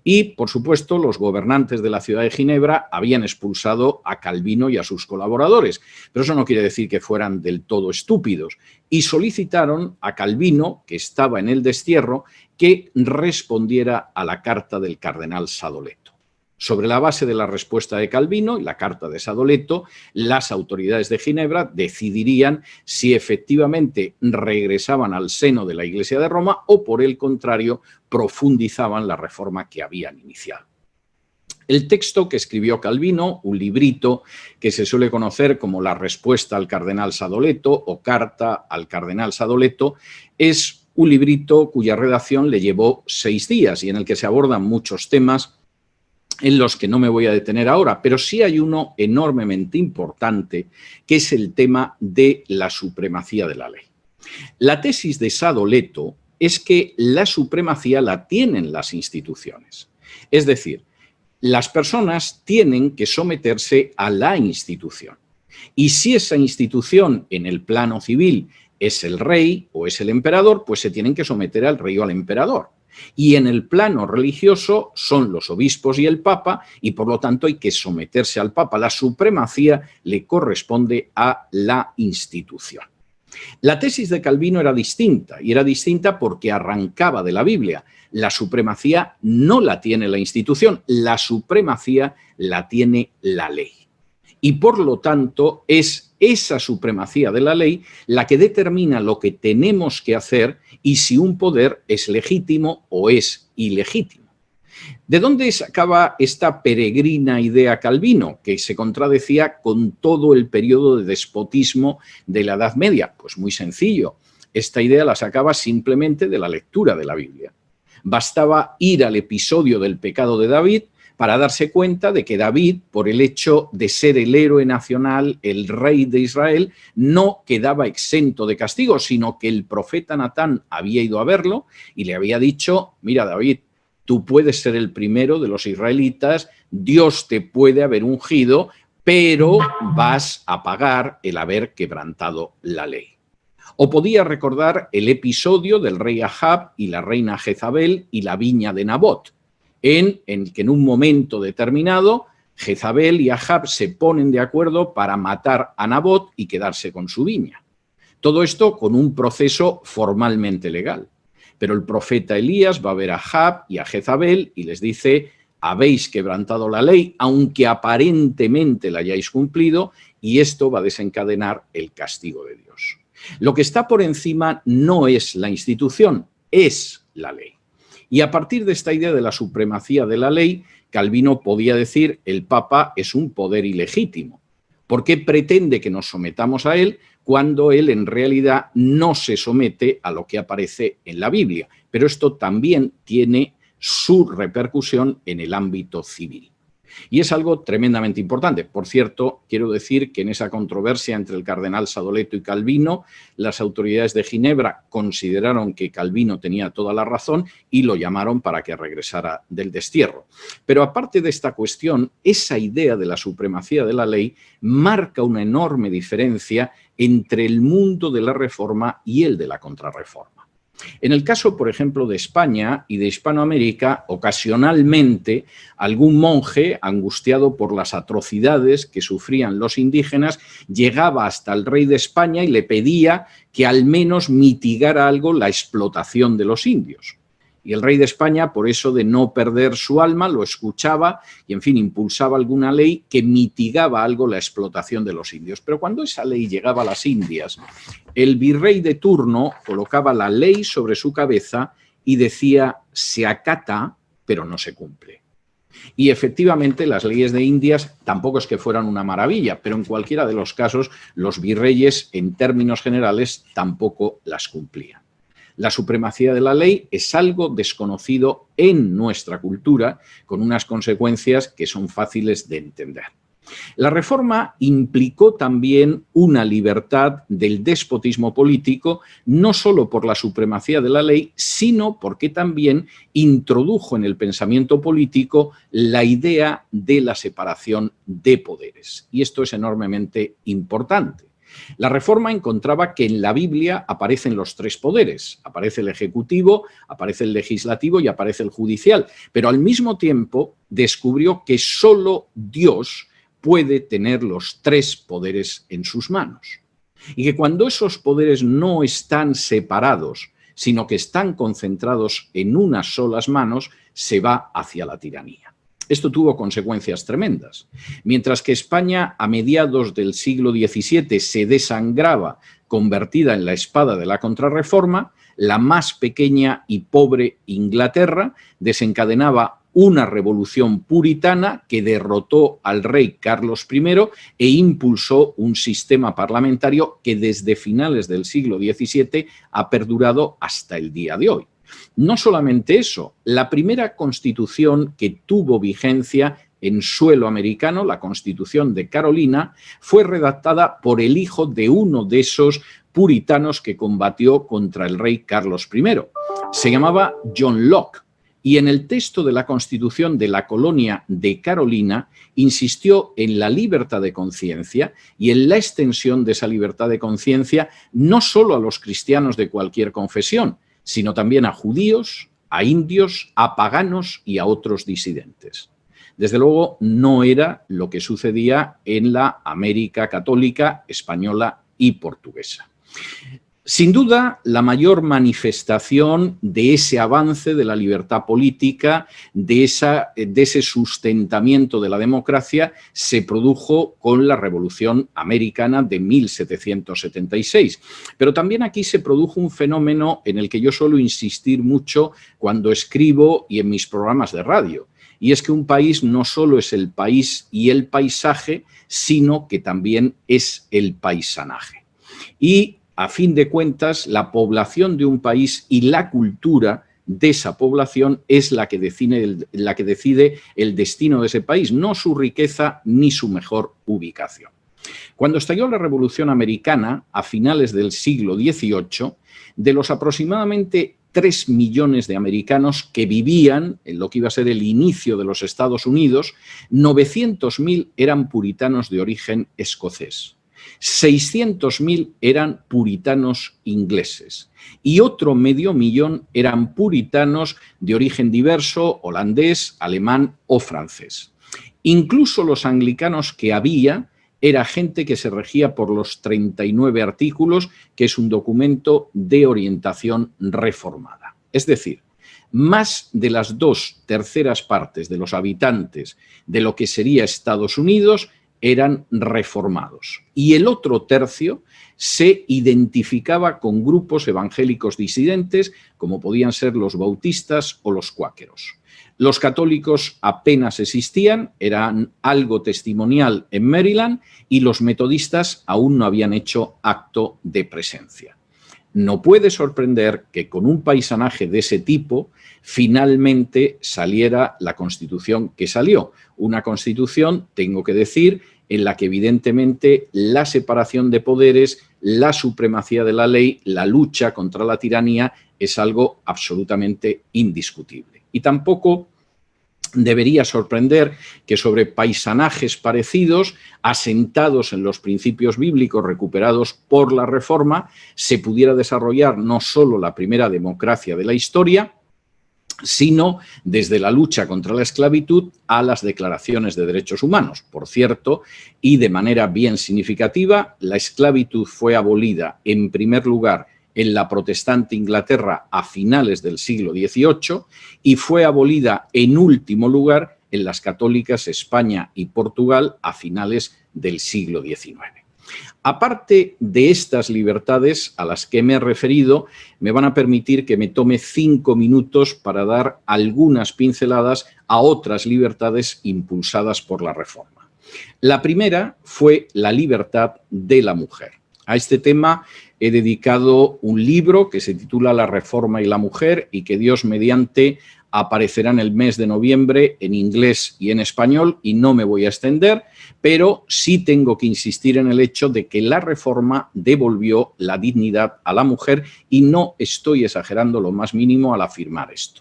Speaker 8: Y, por supuesto, los gobernantes de la ciudad de Ginebra habían expulsado a Calvino y a sus colaboradores, pero eso no quiere decir que fueran del todo estúpidos, y solicitaron a Calvino, que estaba en el destierro, que respondiera a la carta del cardenal Sadoleto. Sobre la base de la respuesta de Calvino y la carta de Sadoleto, las autoridades de Ginebra decidirían si efectivamente regresaban al seno de la Iglesia de Roma o, por el contrario, profundizaban la reforma que habían iniciado. El texto que escribió Calvino, un librito que se suele conocer como la respuesta al cardenal Sadoleto o carta al cardenal Sadoleto, es un librito cuya redacción le llevó 6 días y en el que se abordan muchos temas en los que no me voy a detener ahora, pero sí hay uno enormemente importante, que es el tema de la supremacía de la ley. La tesis de Sadoleto es que la supremacía la tienen las instituciones. Es decir, las personas tienen que someterse a la institución. Y si esa institución en el plano civil es el rey o es el emperador, pues se tienen que someter al rey o al emperador. Y en el plano religioso son los obispos y el Papa y por lo tanto hay que someterse al Papa. La supremacía le corresponde a la institución. La tesis de Calvino era distinta y era distinta porque arrancaba de la Biblia. La supremacía no la tiene la institución, la supremacía la tiene la ley. Y por lo tanto es esa supremacía de la ley la que determina lo que tenemos que hacer y si un poder es legítimo o es ilegítimo. ¿De dónde sacaba esta peregrina idea Calvino, que se contradecía con todo el periodo de despotismo de la Edad Media? Pues muy sencillo. Esta idea la sacaba simplemente de la lectura de la Biblia. Bastaba ir al episodio del pecado de David para darse cuenta de que David, por el hecho de ser el héroe nacional, el rey de Israel, no quedaba exento de castigo, sino que el profeta Natán había ido a verlo y le había dicho: mira, David, tú puedes ser el primero de los israelitas, Dios te puede haber ungido, pero vas a pagar el haber quebrantado la ley. O podía recordar el episodio del rey Ahab y la reina Jezabel y la viña de Nabot, en que en un momento determinado Jezabel y Ahab se ponen de acuerdo para matar a Nabot y quedarse con su viña. Todo esto con un proceso formalmente legal. Pero el profeta Elías va a ver a Ahab y a Jezabel y les dice: habéis quebrantado la ley, aunque aparentemente la hayáis cumplido, y esto va a desencadenar el castigo de Dios. Lo que está por encima no es la institución, es la ley. Y a partir de esta idea de la supremacía de la ley, Calvino podía decir: el Papa es un poder ilegítimo. ¿Por qué pretende que nos sometamos a él cuando él en realidad no se somete a lo que aparece en la Biblia? Pero esto también tiene su repercusión en el ámbito civil. Y es algo tremendamente importante. Por cierto, quiero decir que en esa controversia entre el cardenal Sadoleto y Calvino, las autoridades de Ginebra consideraron que Calvino tenía toda la razón y lo llamaron para que regresara del destierro. Pero aparte de esta cuestión, esa idea de la supremacía de la ley marca una enorme diferencia entre el mundo de la Reforma y el de la Contrarreforma. En el caso, por ejemplo, de España y de Hispanoamérica, ocasionalmente algún monje, angustiado por las atrocidades que sufrían los indígenas, llegaba hasta el rey de España y le pedía que al menos mitigara algo la explotación de los indios. Y el rey de España, por eso de no perder su alma, lo escuchaba y, en fin, impulsaba alguna ley que mitigaba algo la explotación de los indios. Pero cuando esa ley llegaba a las Indias, el virrey de turno colocaba la ley sobre su cabeza y decía: se acata, pero no se cumple. Y efectivamente las leyes de Indias tampoco es que fueran una maravilla, pero en cualquiera de los casos los virreyes, en términos generales, tampoco las cumplían. La supremacía de la ley es algo desconocido en nuestra cultura, con unas consecuencias que son fáciles de entender. La Reforma implicó también una libertad del despotismo político, no solo por la supremacía de la ley, sino porque también introdujo en el pensamiento político la idea de la separación de poderes. Y esto es enormemente importante. La Reforma encontraba que en la Biblia aparecen los tres poderes: aparece el ejecutivo, aparece el legislativo y aparece el judicial, pero al mismo tiempo descubrió que solo Dios puede tener los tres poderes en sus manos y que cuando esos poderes no están separados, sino que están concentrados en unas solas manos, se va hacia la tiranía. Esto tuvo consecuencias tremendas. Mientras que España a mediados del siglo XVII se desangraba, convertida en la espada de la Contrarreforma, la más pequeña y pobre Inglaterra desencadenaba una revolución puritana que derrotó al rey Carlos I e impulsó un sistema parlamentario que desde finales del siglo XVII ha perdurado hasta el día de hoy. No solamente eso, la primera constitución que tuvo vigencia en suelo americano, la Constitución de Carolina, fue redactada por el hijo de uno de esos puritanos que combatió contra el rey Carlos I. Se llamaba John Locke y en el texto de la Constitución de la colonia de Carolina insistió en la libertad de conciencia y en la extensión de esa libertad de conciencia no solo a los cristianos de cualquier confesión, sino también a judíos, a indios, a paganos y a otros disidentes. Desde luego, no era lo que sucedía en la América católica, española y portuguesa. Sin duda, la mayor manifestación de ese avance de la libertad política, de ese sustentamiento de la democracia, se produjo con la Revolución Americana de 1776. Pero también aquí se produjo un fenómeno en el que yo suelo insistir mucho cuando escribo y en mis programas de radio. Y es que un país no solo es el país y el paisaje, sino que también es el paisanaje. Y a fin de cuentas, la población de un país y la cultura de esa población es la que decide el destino de ese país, no su riqueza ni su mejor ubicación. Cuando estalló la Revolución Americana, a finales del siglo XVIII, de los aproximadamente 3 millones de americanos que vivían en lo que iba a ser el inicio de los Estados Unidos, 900.000 eran puritanos de origen escocés. 600.000 eran puritanos ingleses y otro 500.000 eran puritanos de origen diverso, holandés, alemán o francés. Incluso los anglicanos que había era gente que se regía por los 39 artículos, que es un documento de orientación reformada. Es decir, más de las 2/3 partes de los habitantes de lo que sería Estados Unidos eran reformados. Y el otro tercio se identificaba con grupos evangélicos disidentes, como podían ser los bautistas o los cuáqueros. Los católicos apenas existían, eran algo testimonial en Maryland, y los metodistas aún no habían hecho acto de presencia. No puede sorprender que con un paisanaje de ese tipo finalmente saliera la Constitución que salió. Una Constitución, tengo que decir, en la que evidentemente la separación de poderes, la supremacía de la ley, la lucha contra la tiranía es algo absolutamente indiscutible. Y tampoco debería sorprender que sobre paisanajes parecidos, asentados en los principios bíblicos recuperados por la Reforma, se pudiera desarrollar no solo la primera democracia de la historia, sino desde la lucha contra la esclavitud a las declaraciones de derechos humanos. Por cierto, y de manera bien significativa, la esclavitud fue abolida en primer lugar en la protestante Inglaterra a finales del siglo XVIII y fue abolida en último lugar en las católicas España y Portugal a finales del siglo XIX. Aparte de estas libertades a las que me he referido, me van a permitir que me tome 5 minutos para dar algunas pinceladas a otras libertades impulsadas por la Reforma. La primera fue la libertad de la mujer. A este tema he dedicado un libro que se titula La Reforma y la Mujer y que Dios mediante aparecerá en el mes de noviembre en inglés y en español, y no me voy a extender, pero sí tengo que insistir en el hecho de que la Reforma devolvió la dignidad a la mujer y no estoy exagerando lo más mínimo al afirmar esto.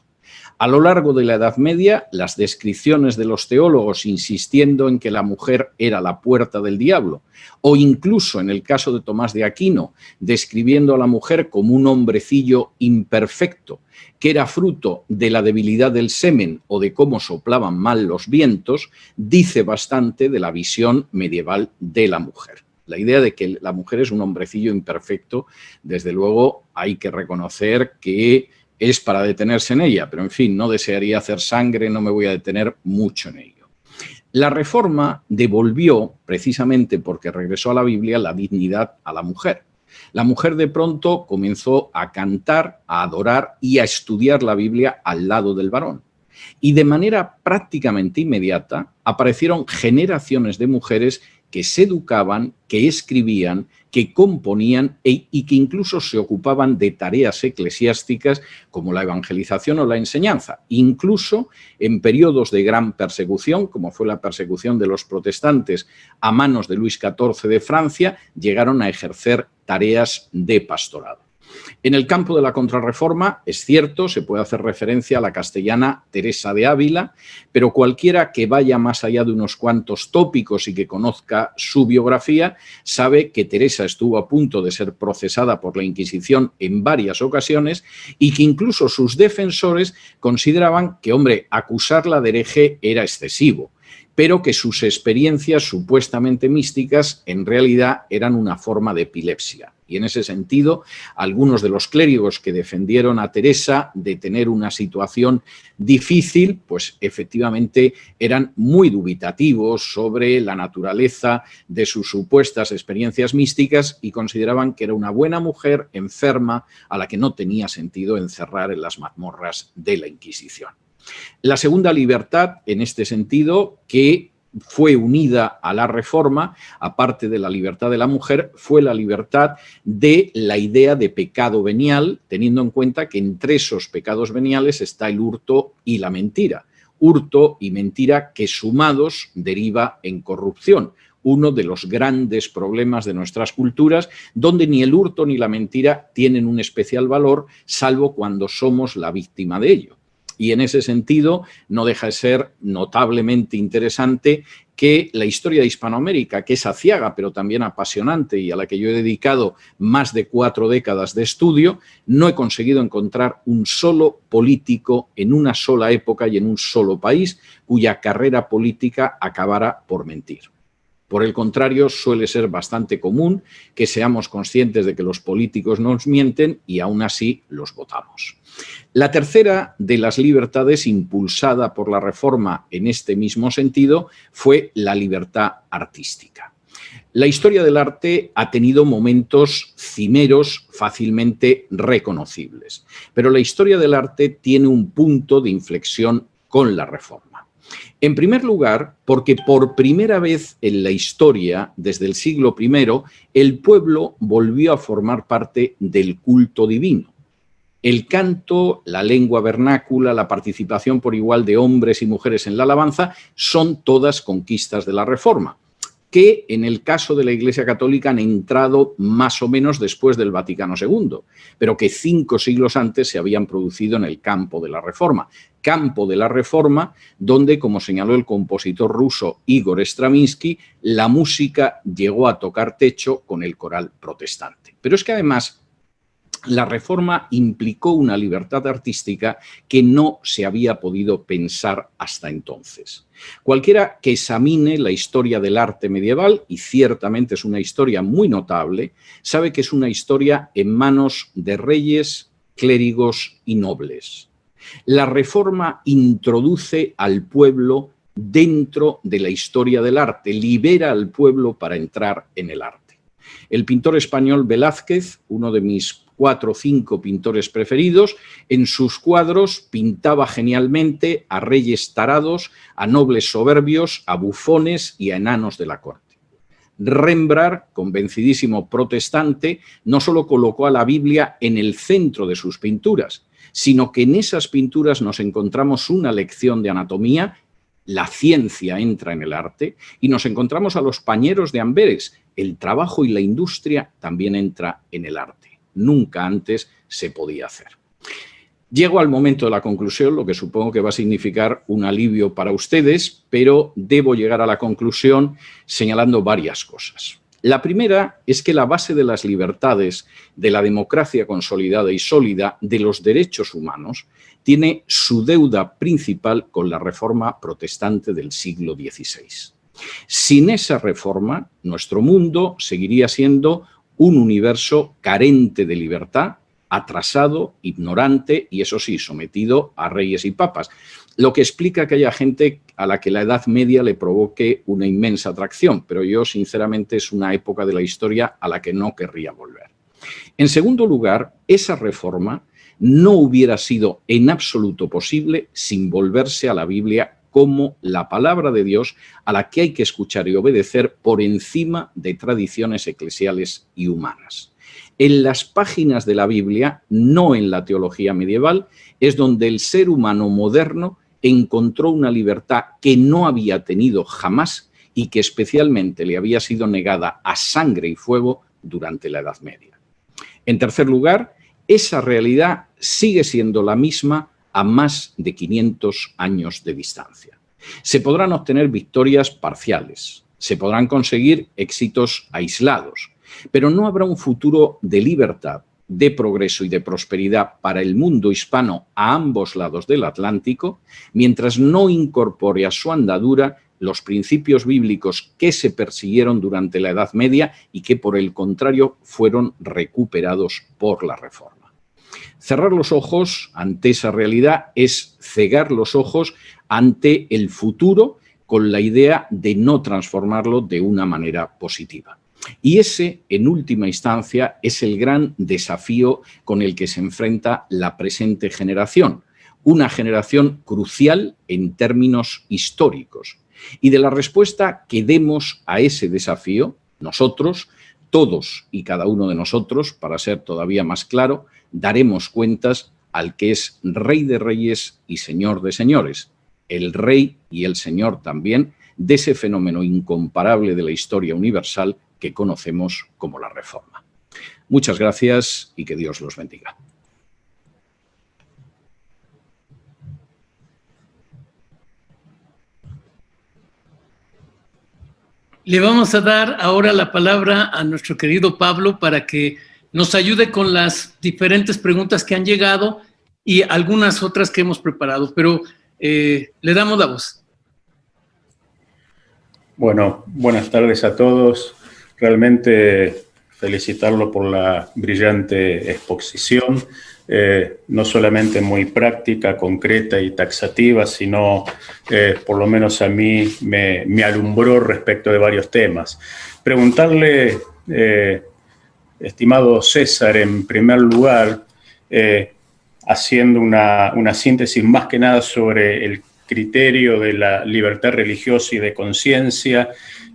Speaker 8: A lo largo de la Edad Media, las descripciones de los teólogos insistiendo en que la mujer era la puerta del diablo, o incluso en el caso de Tomás de Aquino, describiendo a la mujer como un hombrecillo imperfecto, que era fruto de la debilidad del semen o de cómo soplaban mal los vientos, dice bastante de la visión medieval de la mujer. La idea de que la mujer es un hombrecillo imperfecto, desde luego hay que reconocer que es para detenerse en ella, pero en fin, no desearía hacer sangre, no me voy a detener mucho en ello. La Reforma devolvió, precisamente porque regresó a la Biblia, la dignidad a la mujer. La mujer de pronto comenzó a cantar, a adorar y a estudiar la Biblia al lado del varón. Y de manera prácticamente inmediata aparecieron generaciones de mujeres que se educaban, que escribían, que componían y que incluso se ocupaban de tareas eclesiásticas como la evangelización o la enseñanza. Incluso en periodos de gran persecución, como fue la persecución de los protestantes a manos de Luis XIV de Francia, llegaron a ejercer tareas de pastorado. En el campo de la contrarreforma, es cierto, se puede hacer referencia a la castellana Teresa de Ávila, pero cualquiera que vaya más allá de unos cuantos tópicos y que conozca su biografía, sabe que Teresa estuvo a punto de ser procesada por la Inquisición en varias ocasiones y que incluso sus defensores consideraban que, hombre, acusarla de hereje era excesivo, pero que sus experiencias supuestamente místicas en realidad eran una forma de epilepsia. Y en ese sentido, algunos de los clérigos que defendieron a Teresa de tener una situación difícil, pues efectivamente eran muy dubitativos sobre la naturaleza de sus supuestas experiencias místicas y consideraban que era una buena mujer enferma a la que no tenía sentido encerrar en las mazmorras de la Inquisición. La segunda libertad, en este sentido, que fue unida a la Reforma, aparte de la libertad de la mujer, fue la libertad de la idea de pecado venial, teniendo en cuenta que entre esos pecados veniales está el hurto y la mentira. Hurto y mentira que sumados deriva en corrupción, uno de los grandes problemas de nuestras culturas, donde ni el hurto ni la mentira tienen un especial valor, salvo cuando somos la víctima de ello. Y en ese sentido no deja de ser notablemente interesante que la historia de Hispanoamérica, que es aciaga pero también apasionante y a la que yo he dedicado más de 4 décadas de estudio, no he conseguido encontrar un solo político en una sola época y en un solo país cuya carrera política acabara por mentir. Por el contrario, suele ser bastante común que seamos conscientes de que los políticos nos mienten y aún así los votamos. La tercera de las libertades impulsada por la Reforma en este mismo sentido fue la libertad artística. La historia del arte ha tenido momentos cimeros fácilmente reconocibles, pero la historia del arte tiene un punto de inflexión con la Reforma. En primer lugar, porque por primera vez en la historia, desde el siglo I, el pueblo volvió a formar parte del culto divino. El canto, la lengua vernácula, la participación por igual de hombres y mujeres en la alabanza son todas conquistas de la Reforma, que en el caso de la Iglesia Católica han entrado más o menos después del Vaticano II, pero que 5 siglos antes se habían producido en el campo de la Reforma. Campo de la Reforma donde, como señaló el compositor ruso Igor Stravinsky, la música llegó a tocar techo con el coral protestante. Pero es que además la Reforma implicó una libertad artística que no se había podido pensar hasta entonces. Cualquiera que examine la historia del arte medieval, y ciertamente es una historia muy notable, sabe que es una historia en manos de reyes, clérigos y nobles. La Reforma introduce al pueblo dentro de la historia del arte, libera al pueblo para entrar en el arte. El pintor español Velázquez, uno de mis 4 o 5 pintores preferidos, en sus cuadros pintaba genialmente a reyes tarados, a nobles soberbios, a bufones y a enanos de la corte. Rembrandt, convencidísimo protestante, no solo colocó a la Biblia en el centro de sus pinturas, sino que en esas pinturas nos encontramos una lección de anatomía, la ciencia entra en el arte, y nos encontramos a los pañeros de Amberes, el trabajo y la industria también entra en el arte. Nunca antes se podía hacer. Llego al momento de la conclusión, lo que supongo que va a significar un alivio para ustedes, pero debo llegar a la conclusión señalando varias cosas. La primera es que la base de las libertades, de la democracia consolidada y sólida, de los derechos humanos, tiene su deuda principal con la Reforma protestante del siglo XVI. Sin esa reforma, nuestro mundo seguiría siendo un universo carente de libertad, atrasado, ignorante y, eso sí, sometido a reyes y papas, lo que explica que haya gente a la que la Edad Media le provoque una inmensa atracción, pero yo, sinceramente, es una época de la historia a la que no querría volver. En segundo lugar, esa reforma no hubiera sido en absoluto posible sin volverse a la Biblia como la palabra de Dios a la que hay que escuchar y obedecer por encima de tradiciones eclesiales y humanas. En las páginas de la Biblia, no en la teología medieval, es donde el ser humano moderno encontró una libertad que no había tenido jamás y que especialmente le había sido negada a sangre y fuego durante la Edad Media. En tercer lugar, esa realidad sigue siendo la misma a más de 500 años de distancia. Se podrán obtener victorias parciales, se podrán conseguir éxitos aislados, pero no habrá un futuro de libertad, de progreso y de prosperidad para el mundo hispano a ambos lados del Atlántico mientras no incorpore a su andadura los principios bíblicos que se persiguieron durante la Edad Media y que, por el contrario, fueron recuperados por la Reforma. Cerrar los ojos ante esa realidad es cegar los ojos ante el futuro con la idea de no transformarlo de una manera positiva. Y ese, en última instancia, es el gran desafío con el que se enfrenta la presente generación, una generación crucial en términos históricos. Y de la respuesta que demos a ese desafío, nosotros, todos y cada uno de nosotros, para ser todavía más claro, daremos cuentas al que es Rey de Reyes y Señor de Señores, el Rey y el Señor también de ese fenómeno incomparable de la historia universal que conocemos como la Reforma. Muchas gracias y que Dios los bendiga.
Speaker 9: Le vamos a dar ahora la palabra a nuestro querido Pablo para que nos ayude con las diferentes preguntas que han llegado y algunas otras que hemos preparado, pero le damos la voz.
Speaker 10: Bueno, buenas tardes a todos. Realmente felicitarlo por la brillante exposición, no solamente muy práctica, concreta y taxativa, sino por lo menos a mí me alumbró respecto de varios temas. Preguntarle, estimado César, en primer lugar, haciendo una síntesis más que nada sobre el criterio de la libertad religiosa y de conciencia,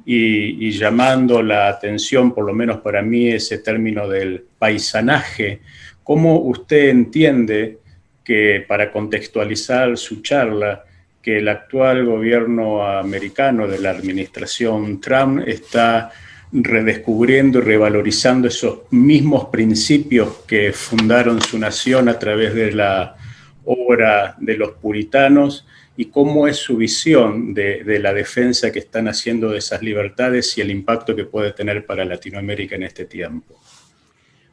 Speaker 10: y llamando la atención, por lo menos para mí, ese término del paisanaje. ¿Cómo usted entiende que, para contextualizar su charla, que el actual gobierno americano de la administración Trump está redescubriendo y revalorizando esos mismos principios que fundaron su nación a través de la obra de los puritanos, y cómo es su visión de la defensa que están haciendo de esas libertades y el impacto que puede tener para Latinoamérica en este tiempo?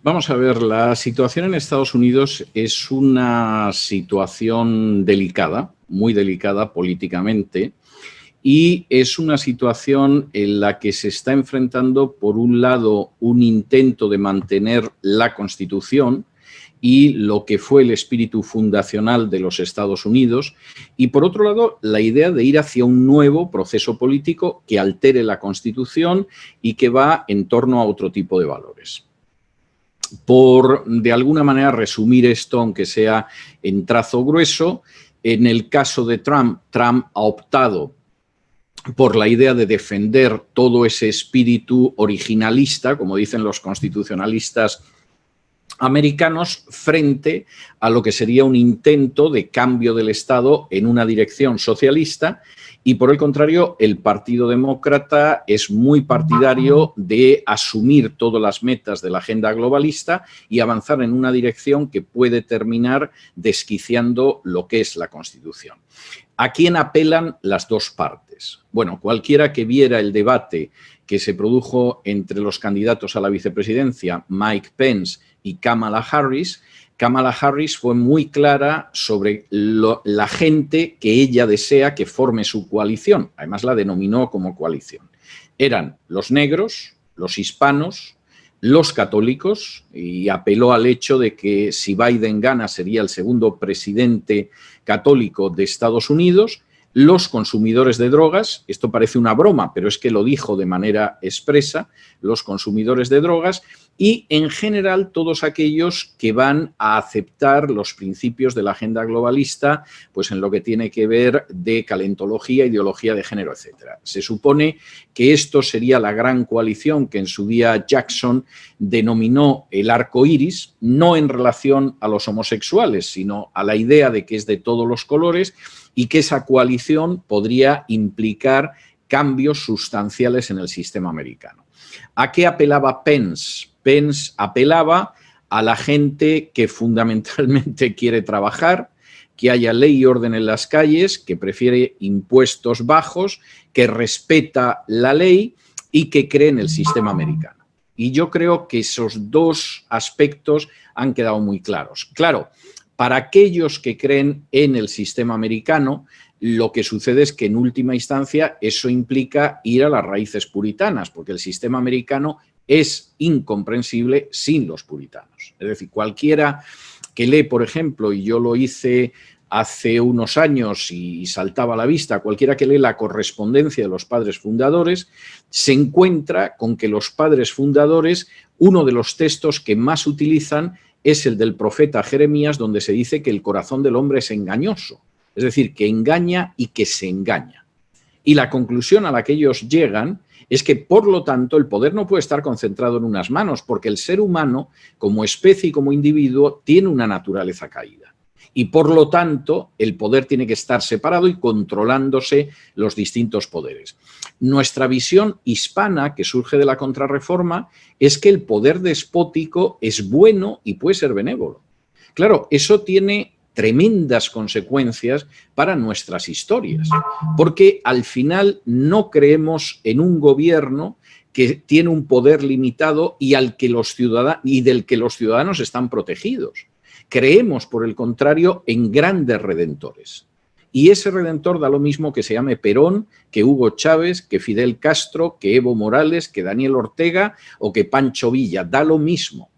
Speaker 8: Vamos a ver, la situación en Estados Unidos es una situación delicada, muy delicada políticamente, y es una situación en la que se está enfrentando, por un lado, un intento de mantener la Constitución y lo que fue el espíritu fundacional de los Estados Unidos, y por otro lado la idea de ir hacia un nuevo proceso político que altere la Constitución y que va en torno a otro tipo de valores. Por, de alguna manera, resumir esto, aunque sea en trazo grueso, en el caso de Trump, Trump ha optado por la idea de defender todo ese espíritu originalista, como dicen los constitucionalistas americanos, frente a lo que sería un intento de cambio del Estado en una dirección socialista, y por el contrario el Partido Demócrata es muy partidario de asumir todas las metas de la agenda globalista y avanzar en una dirección que puede terminar desquiciando lo que es la Constitución. ¿A quién apelan las dos partes? Bueno, cualquiera que viera el debate que se produjo entre los candidatos a la vicepresidencia, Mike Pence y Kamala Harris fue muy clara sobre la gente que ella desea que forme su coalición. Además, la denominó como coalición. Eran los negros, los hispanos, los católicos, y apeló al hecho de que si Biden gana sería el segundo presidente católico de Estados Unidos, los consumidores de drogas, esto parece una broma, pero es que lo dijo de manera expresa, los consumidores de drogas, y en general todos aquellos que van a aceptar los principios de la agenda globalista, pues en lo que tiene que ver de calentología, ideología de género, etc. Se supone que esto sería la gran coalición que en su día Jackson denominó el arco iris, no en relación a los homosexuales, sino a la idea de que es de todos los colores, y que esa coalición podría implicar cambios sustanciales en el sistema americano. ¿A qué apelaba Pence? Pence apelaba a la gente que fundamentalmente quiere trabajar, que haya ley y orden en las calles, que prefiere impuestos bajos, que respeta la ley y que cree en el sistema americano. Y yo creo que esos dos aspectos han quedado muy claros. Claro, Para aquellos que creen en el sistema americano, lo que sucede es que en última instancia eso implica ir a las raíces puritanas, porque el sistema americano es incomprensible sin los puritanos. Es decir, cualquiera que lee, por ejemplo, y yo lo hice hace unos años y saltaba a la vista, cualquiera que lee la correspondencia de los padres fundadores, se encuentra con que los padres fundadores, uno de los textos que más utilizan es el del profeta Jeremías, donde se dice que el corazón del hombre es engañoso, es decir, que engaña y que se engaña. Y la conclusión a la que ellos llegan es que, por lo tanto, el poder no puede estar concentrado en unas manos, porque el ser humano, como especie y como individuo, tiene una naturaleza caída. Y, por lo tanto, el poder tiene que estar separado y controlándose los distintos poderes. Nuestra visión hispana, que surge de la Contrarreforma, es que el poder despótico es bueno y puede ser benévolo. Claro, eso tiene tremendas consecuencias para nuestras historias, porque al final no creemos en un gobierno que tiene un poder limitado y del que los ciudadanos están protegidos. Creemos, por el contrario, en grandes redentores. Y ese redentor da lo mismo que se llame Perón, que Hugo Chávez, que Fidel Castro, que Evo Morales, que Daniel Ortega o que Pancho Villa. Da lo mismo.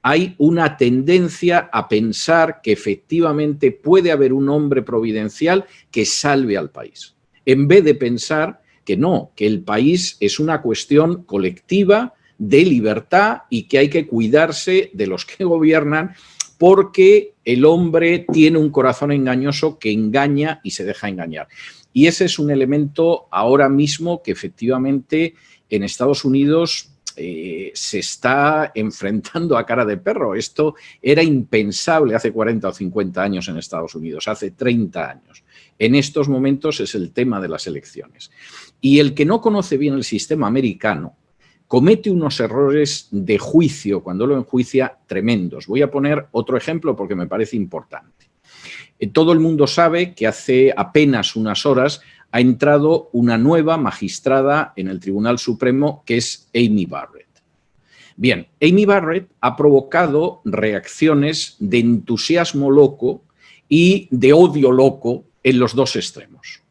Speaker 8: Hay una tendencia a pensar que efectivamente puede haber un hombre providencial que salve al país, en vez de pensar que no, que el país es una cuestión colectiva de libertad y que hay que cuidarse de los que gobiernan, porque el hombre tiene un corazón engañoso que engaña y se deja engañar. Y ese es un elemento ahora mismo que efectivamente en Estados Unidos se está enfrentando a cara de perro. Esto era impensable hace 40 o 50 años en Estados Unidos, hace 30 años. En estos momentos es el tema de las elecciones. Y el que no conoce bien el sistema americano comete unos errores de juicio cuando lo enjuicia tremendos. Voy a poner otro ejemplo porque me parece importante. Todo el mundo sabe que hace apenas unas horas ha entrado una nueva magistrada en el Tribunal Supremo, que es Amy Barrett. Bien, Amy Barrett ha provocado reacciones de entusiasmo loco y de odio loco en los dos extremos.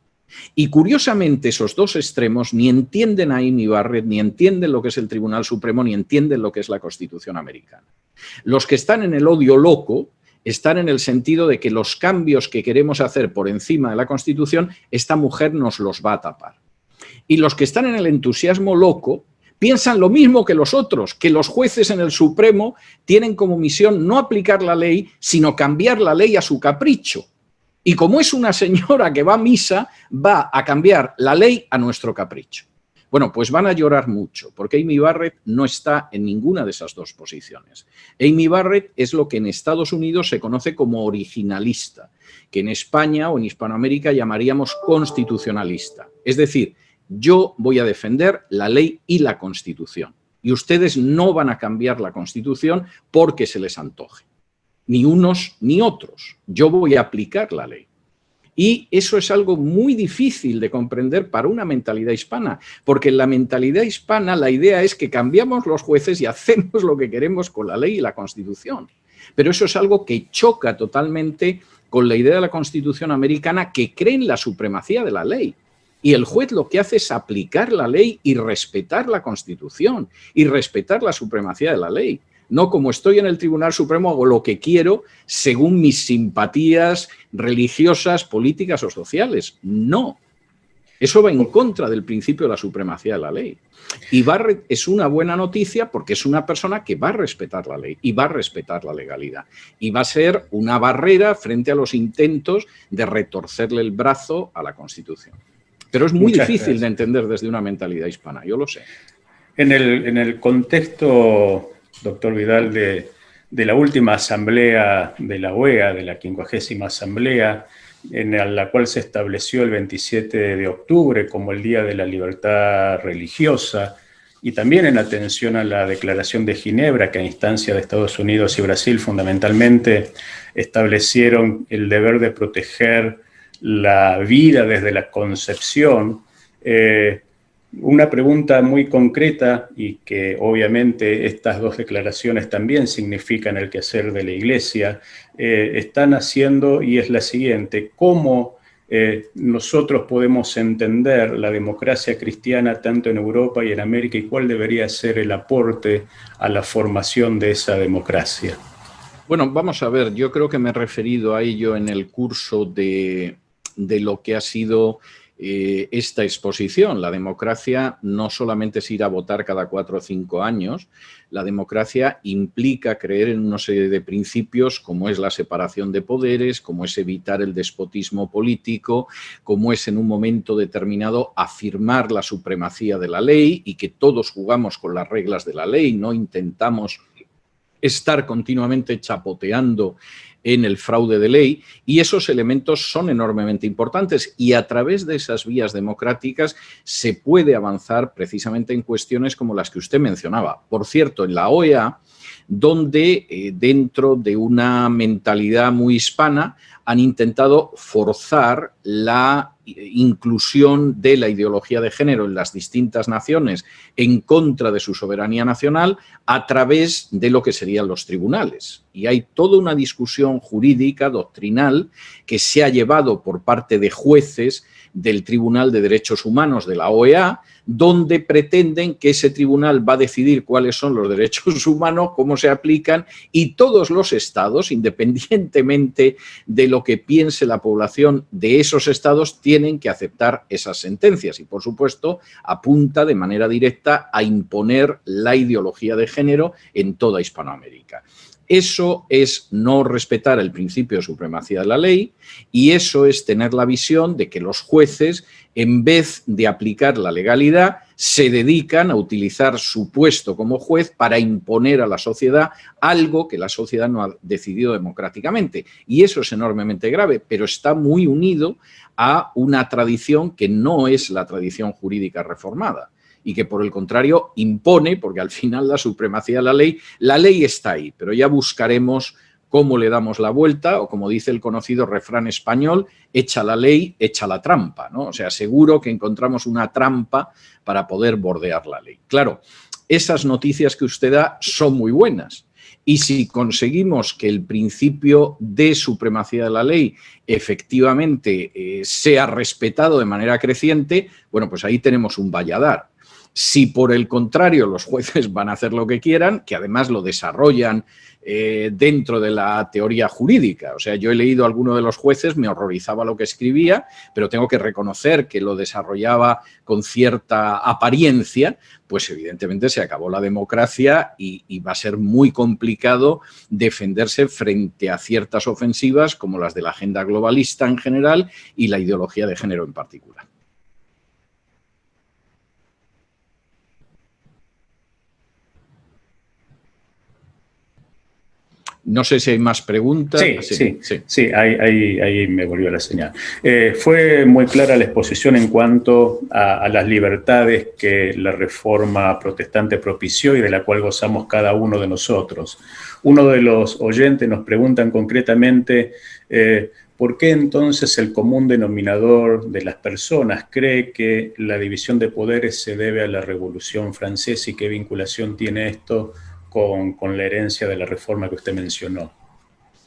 Speaker 8: Y curiosamente esos dos extremos ni entienden a Amy Barrett, ni entienden lo que es el Tribunal Supremo, ni entienden lo que es la Constitución americana. Los que están en el odio loco están en el sentido de que los cambios que queremos hacer por encima de la Constitución, esta mujer nos los va a tapar. Y los que están en el entusiasmo loco piensan lo mismo que los otros, que los jueces en el Supremo tienen como misión no aplicar la ley, sino cambiar la ley a su capricho. Y como es una señora que va a misa, va a cambiar la ley a nuestro capricho. Bueno, pues van a llorar mucho, porque Amy Barrett no está en ninguna de esas dos posiciones. Amy Barrett es lo que en Estados Unidos se conoce como originalista, que en España o en Hispanoamérica llamaríamos constitucionalista. Es decir, yo voy a defender la ley y la Constitución, y ustedes no van a cambiar la Constitución porque se les antoje. Ni unos ni otros. Yo voy a aplicar la ley. Y eso es algo muy difícil de comprender para una mentalidad hispana, porque en la mentalidad hispana la idea es que cambiamos los jueces y hacemos lo que queremos con la ley y la Constitución. Pero eso es algo que choca totalmente con la idea de la Constitución americana, que cree en la supremacía de la ley. Y el juez lo que hace es aplicar la ley y respetar la Constitución y respetar la supremacía de la ley. No, como estoy en el Tribunal Supremo, hago lo que quiero según mis simpatías religiosas, políticas o sociales. No. Eso va en contra del principio de la supremacía de la ley. Y Barrett es una buena noticia porque es una persona que va a respetar la ley y va a respetar la legalidad. Y va a ser una barrera frente a los intentos de retorcerle el brazo a la Constitución. Pero es muy difícil de entender desde una mentalidad hispana, yo lo sé.
Speaker 10: En el contexto, doctor Vidal, de la última asamblea de la OEA, de la 50ª asamblea, en la cual se estableció el 27 de octubre como el Día de la Libertad Religiosa, y también en atención a la Declaración de Ginebra, que a instancia de Estados Unidos y Brasil fundamentalmente establecieron el deber de proteger la vida desde la concepción, Una pregunta muy concreta y que obviamente estas dos declaraciones también significan el quehacer de la Iglesia, están haciendo, y es la siguiente: ¿cómo nosotros podemos entender la democracia cristiana tanto en Europa y en América, y cuál debería ser el aporte a la formación de esa democracia?
Speaker 8: Bueno, vamos a ver, yo creo que me he referido a ello en el curso de lo que ha sido esta exposición. La democracia no solamente es ir a votar cada 4 o 5 años, la democracia implica creer en una serie de principios como es la separación de poderes, como es evitar el despotismo político, como es en un momento determinado afirmar la supremacía de la ley y que todos jugamos con las reglas de la ley, no intentamos estar continuamente chapoteando en el fraude de ley, y esos elementos son enormemente importantes, y a través de esas vías democráticas se puede avanzar precisamente en cuestiones como las que usted mencionaba. Por cierto, en la OEA, donde dentro de una mentalidad muy hispana han intentado forzar la inclusión de la ideología de género en las distintas naciones en contra de su soberanía nacional a través de lo que serían los tribunales. Y hay toda una discusión jurídica, doctrinal, que se ha llevado por parte de jueces del Tribunal de Derechos Humanos de la OEA, donde pretenden que ese tribunal va a decidir cuáles son los derechos humanos, cómo se aplican, y todos los estados, independientemente de lo que piense la población de esos estados, tienen que aceptar esas sentencias. Y, por supuesto, apunta de manera directa a imponer la ideología de género en toda Hispanoamérica. Eso es no respetar el principio de supremacía de la ley, y eso es tener la visión de que los jueces, en vez de aplicar la legalidad, se dedican a utilizar su puesto como juez para imponer a la sociedad algo que la sociedad no ha decidido democráticamente. Y eso es enormemente grave, pero está muy unido a una tradición que no es la tradición jurídica reformada, y que por el contrario impone, porque al final la supremacía de la ley está ahí, pero ya buscaremos cómo le damos la vuelta, o como dice el conocido refrán español, echa la ley, echa la trampa, ¿no? O sea, seguro que encontramos una trampa para poder bordear la ley. Claro, esas noticias que usted da son muy buenas, y si conseguimos que el principio de supremacía de la ley efectivamente sea respetado de manera creciente, bueno, pues ahí tenemos un valladar. Si por el contrario los jueces van a hacer lo que quieran, que además lo desarrollan dentro de la teoría jurídica, o sea, yo he leído a alguno de los jueces, me horrorizaba lo que escribía, pero tengo que reconocer que lo desarrollaba con cierta apariencia, pues evidentemente se acabó la democracia y va a ser muy complicado defenderse frente a ciertas ofensivas como las de la agenda globalista en general y la ideología de género en particular. No sé si hay más preguntas.
Speaker 10: Sí, ahí me volvió la señal. Fue muy clara la exposición en cuanto a las libertades que la reforma protestante propició y de la cual gozamos cada uno de nosotros. Uno de los oyentes nos preguntan concretamente ¿por qué entonces el común denominador de las personas cree que la división de poderes se debe a la Revolución Francesa y qué vinculación tiene esto con la herencia de la reforma que usted mencionó?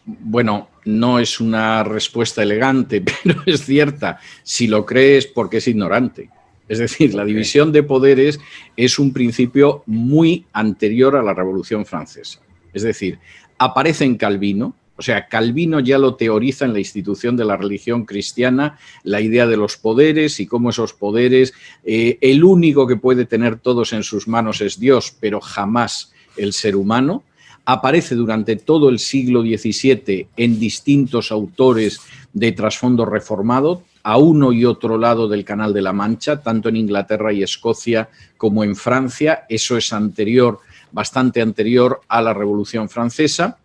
Speaker 8: Bueno, no es una respuesta elegante, pero es cierta. Si lo cree es porque es ignorante. Es decir, la división de poderes es un principio muy anterior a la Revolución Francesa. Es decir, aparece en Calvino. O sea, Calvino ya lo teoriza en la institución de la religión cristiana, la idea de los poderes y cómo esos poderes, el único que puede tener todos en sus manos es Dios, pero jamás el ser humano. Aparece durante todo el siglo XVII en distintos autores de trasfondo reformado, a uno y otro lado del Canal de la Mancha, tanto en Inglaterra y Escocia como en Francia. Eso es anterior, bastante anterior a la Revolución Francesa.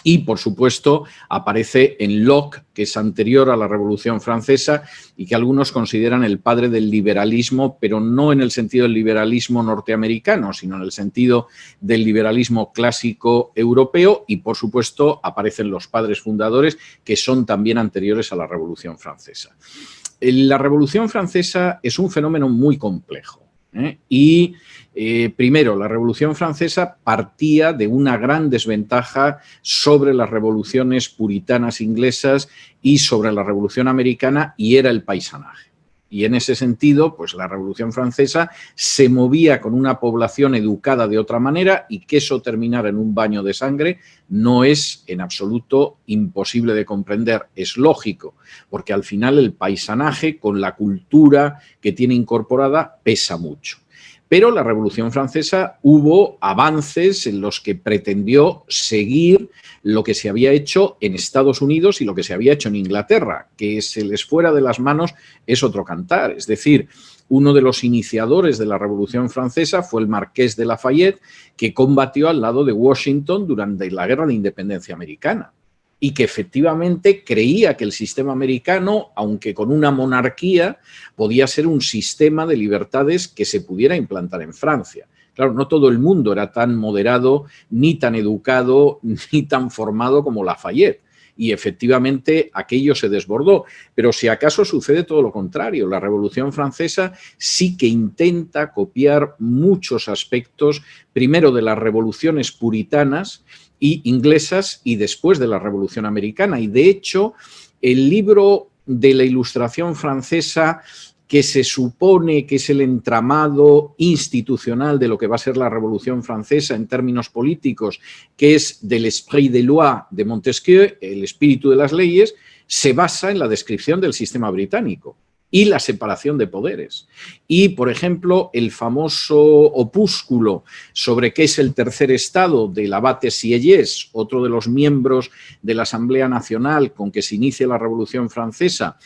Speaker 8: Y, por supuesto, aparece en Locke, que es anterior a la Revolución Francesa y que algunos consideran el padre del liberalismo, pero no en el sentido del liberalismo norteamericano, sino en el sentido del liberalismo clásico europeo. Y, por supuesto, aparecen los padres fundadores, que son también anteriores a la Revolución Francesa. La Revolución Francesa es un fenómeno muy complejo, ¿eh? Y primero, la Revolución Francesa partía de una gran desventaja sobre las revoluciones puritanas inglesas y sobre la Revolución Americana, y era el paisanaje. Y en ese sentido, pues la Revolución Francesa se movía con una población educada de otra manera, y que eso terminara en un baño de sangre no es en absoluto imposible de comprender. Es lógico, porque al final el paisanaje, con la cultura que tiene incorporada, pesa mucho. Pero la Revolución Francesa hubo avances en los que pretendió seguir lo que se había hecho en Estados Unidos y lo que se había hecho en Inglaterra. Que se les fuera de las manos es otro cantar. Es decir, uno de los iniciadores de la Revolución Francesa fue el Marqués de Lafayette, que combatió al lado de Washington durante la Guerra de Independencia Americana, y que efectivamente creía que el sistema americano, aunque con una monarquía, podía ser un sistema de libertades que se pudiera implantar en Francia. Claro, no todo el mundo era tan moderado, ni tan educado, ni tan formado como Lafayette. Y efectivamente aquello se desbordó. Pero si acaso sucede todo lo contrario, la Revolución Francesa sí que intenta copiar muchos aspectos, primero de las revoluciones puritanas y inglesas, y después de la Revolución Americana. Y de hecho, el libro de la Ilustración francesa, que se supone que es el entramado institucional de lo que va a ser la Revolución Francesa en términos políticos, que es del Esprit des lois de Montesquieu, el espíritu de las leyes, se basa en la descripción del sistema británico y la separación de poderes. Y, por ejemplo, el famoso opúsculo sobre qué es el tercer estado del abate Sieyès, otro de los miembros de la Asamblea Nacional con que se inicia la Revolución Francesa,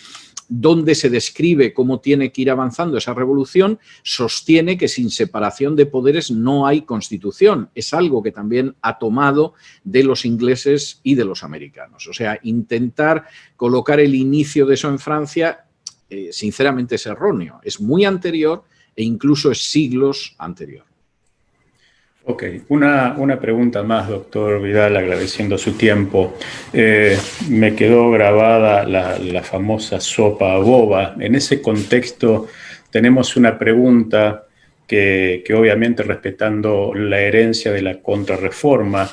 Speaker 8: donde se describe cómo tiene que ir avanzando esa revolución, sostiene que sin separación de poderes no hay constitución. Es algo que también ha tomado de los ingleses y de los americanos. O sea, intentar colocar el inicio de eso en Francia, sinceramente es erróneo. Es muy anterior e incluso es siglos anterior.
Speaker 10: Ok, una pregunta más, doctor Vidal, agradeciendo su tiempo. Me quedó grabada la famosa sopa boba. En ese contexto tenemos una pregunta que obviamente, respetando la herencia de la contrarreforma,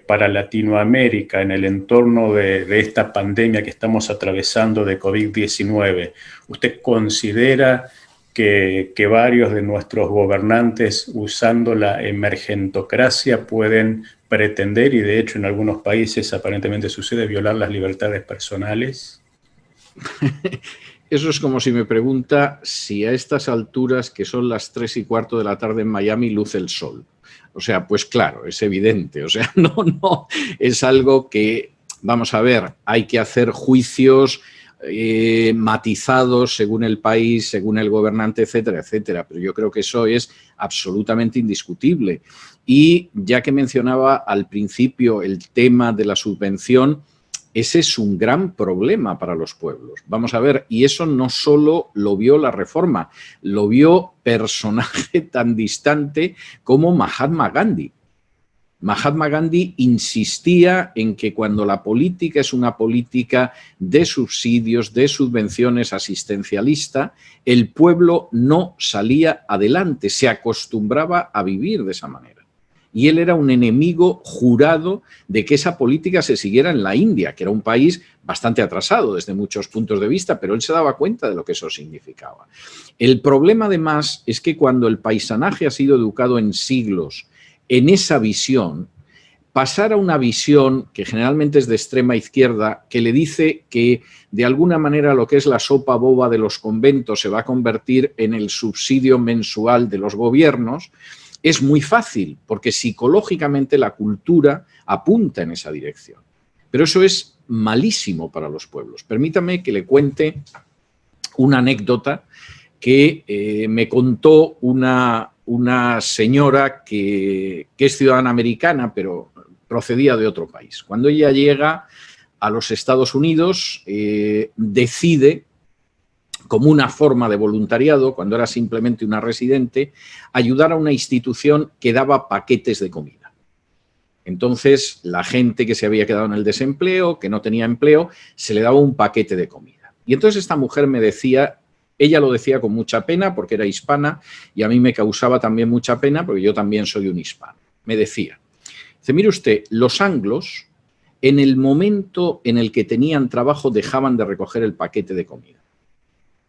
Speaker 10: para Latinoamérica, en el entorno de esta pandemia que estamos atravesando de COVID-19, ¿usted considera que varios de nuestros gobernantes, usando la emergentocracia, pueden pretender, y de hecho en algunos países aparentemente sucede, violar las libertades personales?
Speaker 8: Eso es como si me pregunta si a estas alturas, que son las 3:15 de la tarde en Miami, luce el sol. O sea, pues claro, es evidente. O sea, no, es algo que, vamos a ver, hay que hacer juicios matizados según el país, según el gobernante, etcétera, etcétera. Pero yo creo que eso es absolutamente indiscutible. Y ya que mencionaba al principio el tema de la subvención, ese es un gran problema para los pueblos. Vamos a ver, y eso no solo lo vio la reforma, lo vio personaje tan distante como Mahatma Gandhi. Mahatma Gandhi insistía en que cuando la política es una política de subsidios, de subvenciones, asistencialista, el pueblo no salía adelante, se acostumbraba a vivir de esa manera. Y él era un enemigo jurado de que esa política se siguiera en la India, que era un país bastante atrasado desde muchos puntos de vista, pero él se daba cuenta de lo que eso significaba. El problema, además, es que cuando el paisanaje ha sido educado en siglos en esa visión, pasar a una visión que generalmente es de extrema izquierda, que le dice que de alguna manera lo que es la sopa boba de los conventos se va a convertir en el subsidio mensual de los gobiernos, es muy fácil, porque psicológicamente la cultura apunta en esa dirección. Pero eso es malísimo para los pueblos. Permítame que le cuente una anécdota que me contó una señora que es ciudadana americana, pero procedía de otro país. Cuando ella llega a los Estados Unidos, decide, como una forma de voluntariado, cuando era simplemente una residente, ayudar a una institución que daba paquetes de comida. Entonces, la gente que se había quedado en el desempleo, que no tenía empleo, se le daba un paquete de comida. Y entonces esta mujer me decía, ella lo decía con mucha pena porque era hispana y a mí me causaba también mucha pena porque yo también soy un hispano. Me decía, dice, mire usted, los anglos en el momento en el que tenían trabajo dejaban de recoger el paquete de comida.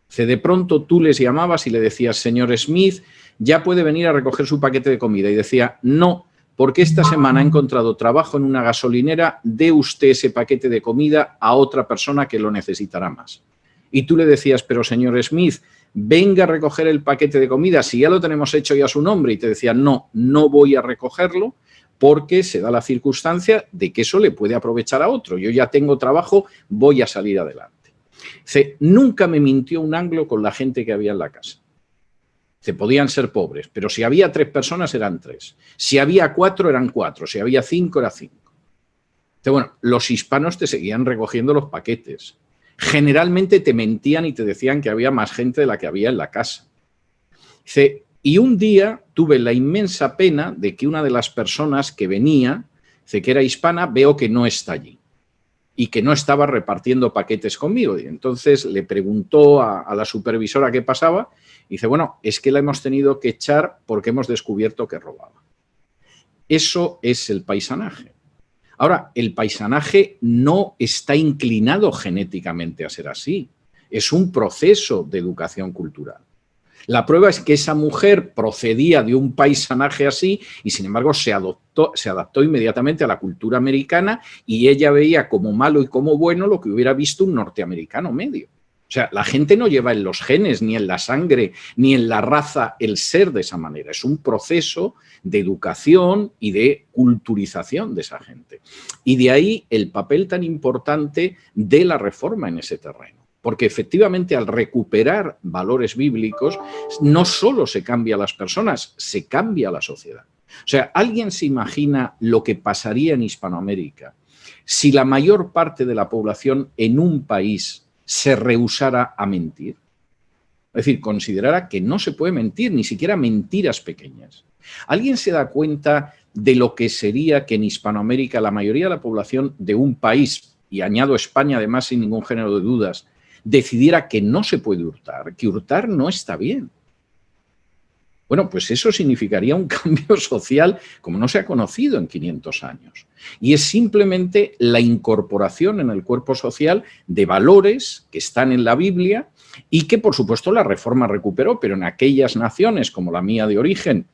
Speaker 8: Dice, de pronto tú les llamabas y le decías, señor Smith, ya puede venir a recoger su paquete de comida. Y decía, no, porque esta semana ha encontrado trabajo en una gasolinera, dé usted ese paquete de comida a otra persona que lo necesitará más. Y tú le decías, pero señor Smith, venga a recoger el paquete de comida, si ya lo tenemos hecho ya a su nombre. Y te decía, no, no voy a recogerlo porque se da la circunstancia de que eso le puede aprovechar a otro. Yo ya tengo trabajo, voy a salir adelante. Dice, nunca me mintió un anglo con la gente que había en la casa. Dice, podían ser pobres, pero si había 3 personas eran 3. Si había 4 eran 4. Si había 5 era 5. Dice, bueno, los hispanos te seguían recogiendo los paquetes. Generalmente te mentían y te decían que había más gente de la que había en la casa. Dice, y un día tuve la inmensa pena de que una de las personas que venía, dice que era hispana, veo que no está allí y que no estaba repartiendo paquetes conmigo. Y entonces le preguntó a la supervisora qué pasaba y dice, bueno, es que la hemos tenido que echar porque hemos descubierto que robaba. Eso es el paisanaje. Ahora, el paisanaje no está inclinado genéticamente a ser así. Es un proceso de educación cultural. La prueba es que esa mujer procedía de un paisanaje así y, sin embargo, se adaptó inmediatamente a la cultura americana y ella veía como malo y como bueno lo que hubiera visto un norteamericano medio. O sea, la gente no lleva en los genes, ni en la sangre, ni en la raza el ser de esa manera. Es un proceso de educación y de culturización de esa gente. Y de ahí el papel tan importante de la reforma en ese terreno. Porque efectivamente al recuperar valores bíblicos no solo se cambia a las personas, se cambia a la sociedad. O sea, ¿alguien se imagina lo que pasaría en Hispanoamérica si la mayor parte de la población en un país se rehusara a mentir? Es decir, considerara que no se puede mentir, ni siquiera mentiras pequeñas. ¿Alguien se da cuenta de lo que sería que en Hispanoamérica la mayoría de la población de un país, y añado España además sin ningún género de dudas, decidiera que no se puede hurtar, que hurtar no está bien? Bueno, pues eso significaría un cambio social como no se ha conocido en 500 años. Y es simplemente la incorporación en el cuerpo social de valores que están en la Biblia y que, por supuesto, la Reforma recuperó, pero en aquellas naciones como la mía de origen,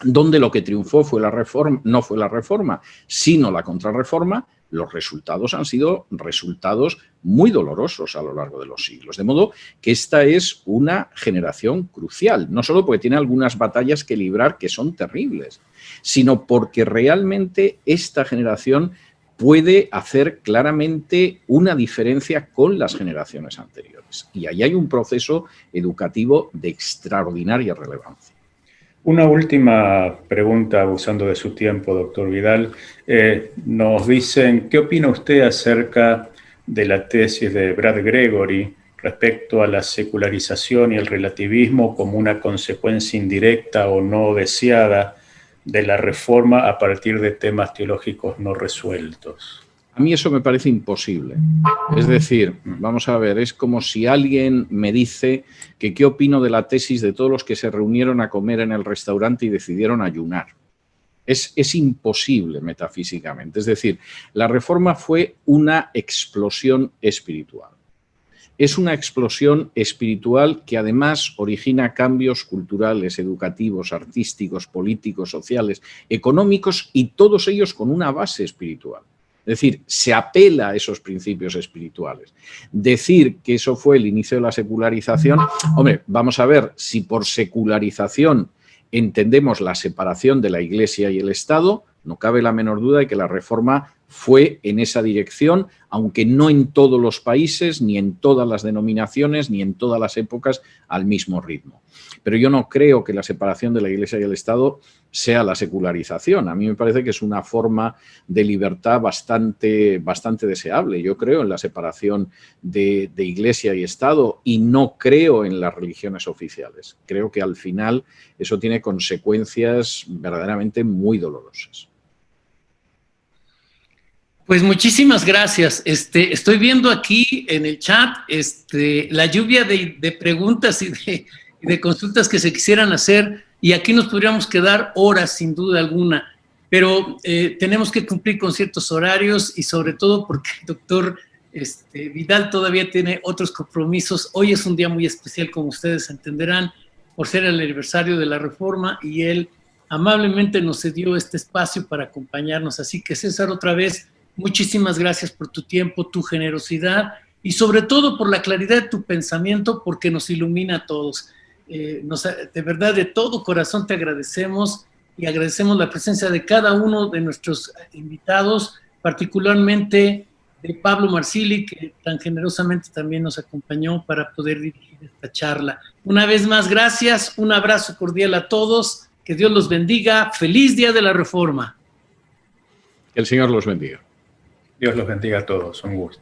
Speaker 8: donde lo que triunfó fue la reforma, no fue la Reforma, sino la Contrarreforma, los resultados han sido resultados muy dolorosos a lo largo de los siglos. De modo que esta es una generación crucial, no solo porque tiene algunas batallas que librar que son terribles, sino porque realmente esta generación puede hacer claramente una diferencia con las generaciones anteriores. Y ahí hay un proceso educativo de extraordinaria relevancia.
Speaker 10: Una última pregunta, abusando de su tiempo, doctor Vidal. Nos dicen, ¿qué opina usted acerca de la tesis de Brad Gregory respecto a la secularización y el relativismo como una consecuencia indirecta o no deseada de la reforma a partir de temas teológicos no resueltos?
Speaker 8: A mí eso me parece imposible. Es decir, vamos a ver, es como si alguien me dice que qué opino de la tesis de todos los que se reunieron a comer en el restaurante y decidieron ayunar. Es imposible metafísicamente. Es decir, la reforma fue una explosión espiritual. Es una explosión espiritual que además origina cambios culturales, educativos, artísticos, políticos, sociales, económicos y todos ellos con una base espiritual. Es decir, se apela a esos principios espirituales. Decir que eso fue el inicio de la secularización, hombre, vamos a ver, si por secularización entendemos la separación de la Iglesia y el Estado, no cabe la menor duda de que la Reforma fue en esa dirección, aunque no en todos los países, ni en todas las denominaciones, ni en todas las épocas al mismo ritmo. Pero yo no creo que la separación de la Iglesia y el Estado sea la secularización. A mí me parece que es una forma de libertad bastante deseable. Yo creo en la separación de Iglesia y Estado y no creo en las religiones oficiales. Creo que al final eso tiene consecuencias verdaderamente muy dolorosas.
Speaker 9: Pues muchísimas gracias. Estoy viendo aquí en el chat la lluvia de preguntas y de consultas que se quisieran hacer, y aquí nos podríamos quedar horas sin duda alguna, pero tenemos que cumplir con ciertos horarios, y sobre todo porque el doctor Vidal todavía tiene otros compromisos. Hoy es un día muy especial, como ustedes entenderán, por ser el aniversario de la Reforma, y él amablemente nos cedió este espacio para acompañarnos. Así que, César, otra vez, muchísimas gracias por tu tiempo, tu generosidad y sobre todo por la claridad de tu pensamiento, porque nos ilumina a todos. De verdad, de todo corazón te agradecemos, y agradecemos la presencia de cada uno de nuestros invitados, particularmente de Pablo Marsili, que tan generosamente también nos acompañó para poder dirigir esta charla. Una vez más, gracias, un abrazo cordial a todos, que Dios los bendiga, feliz Día de la Reforma.
Speaker 8: Que el Señor los bendiga.
Speaker 10: Dios los bendiga a todos, un gusto.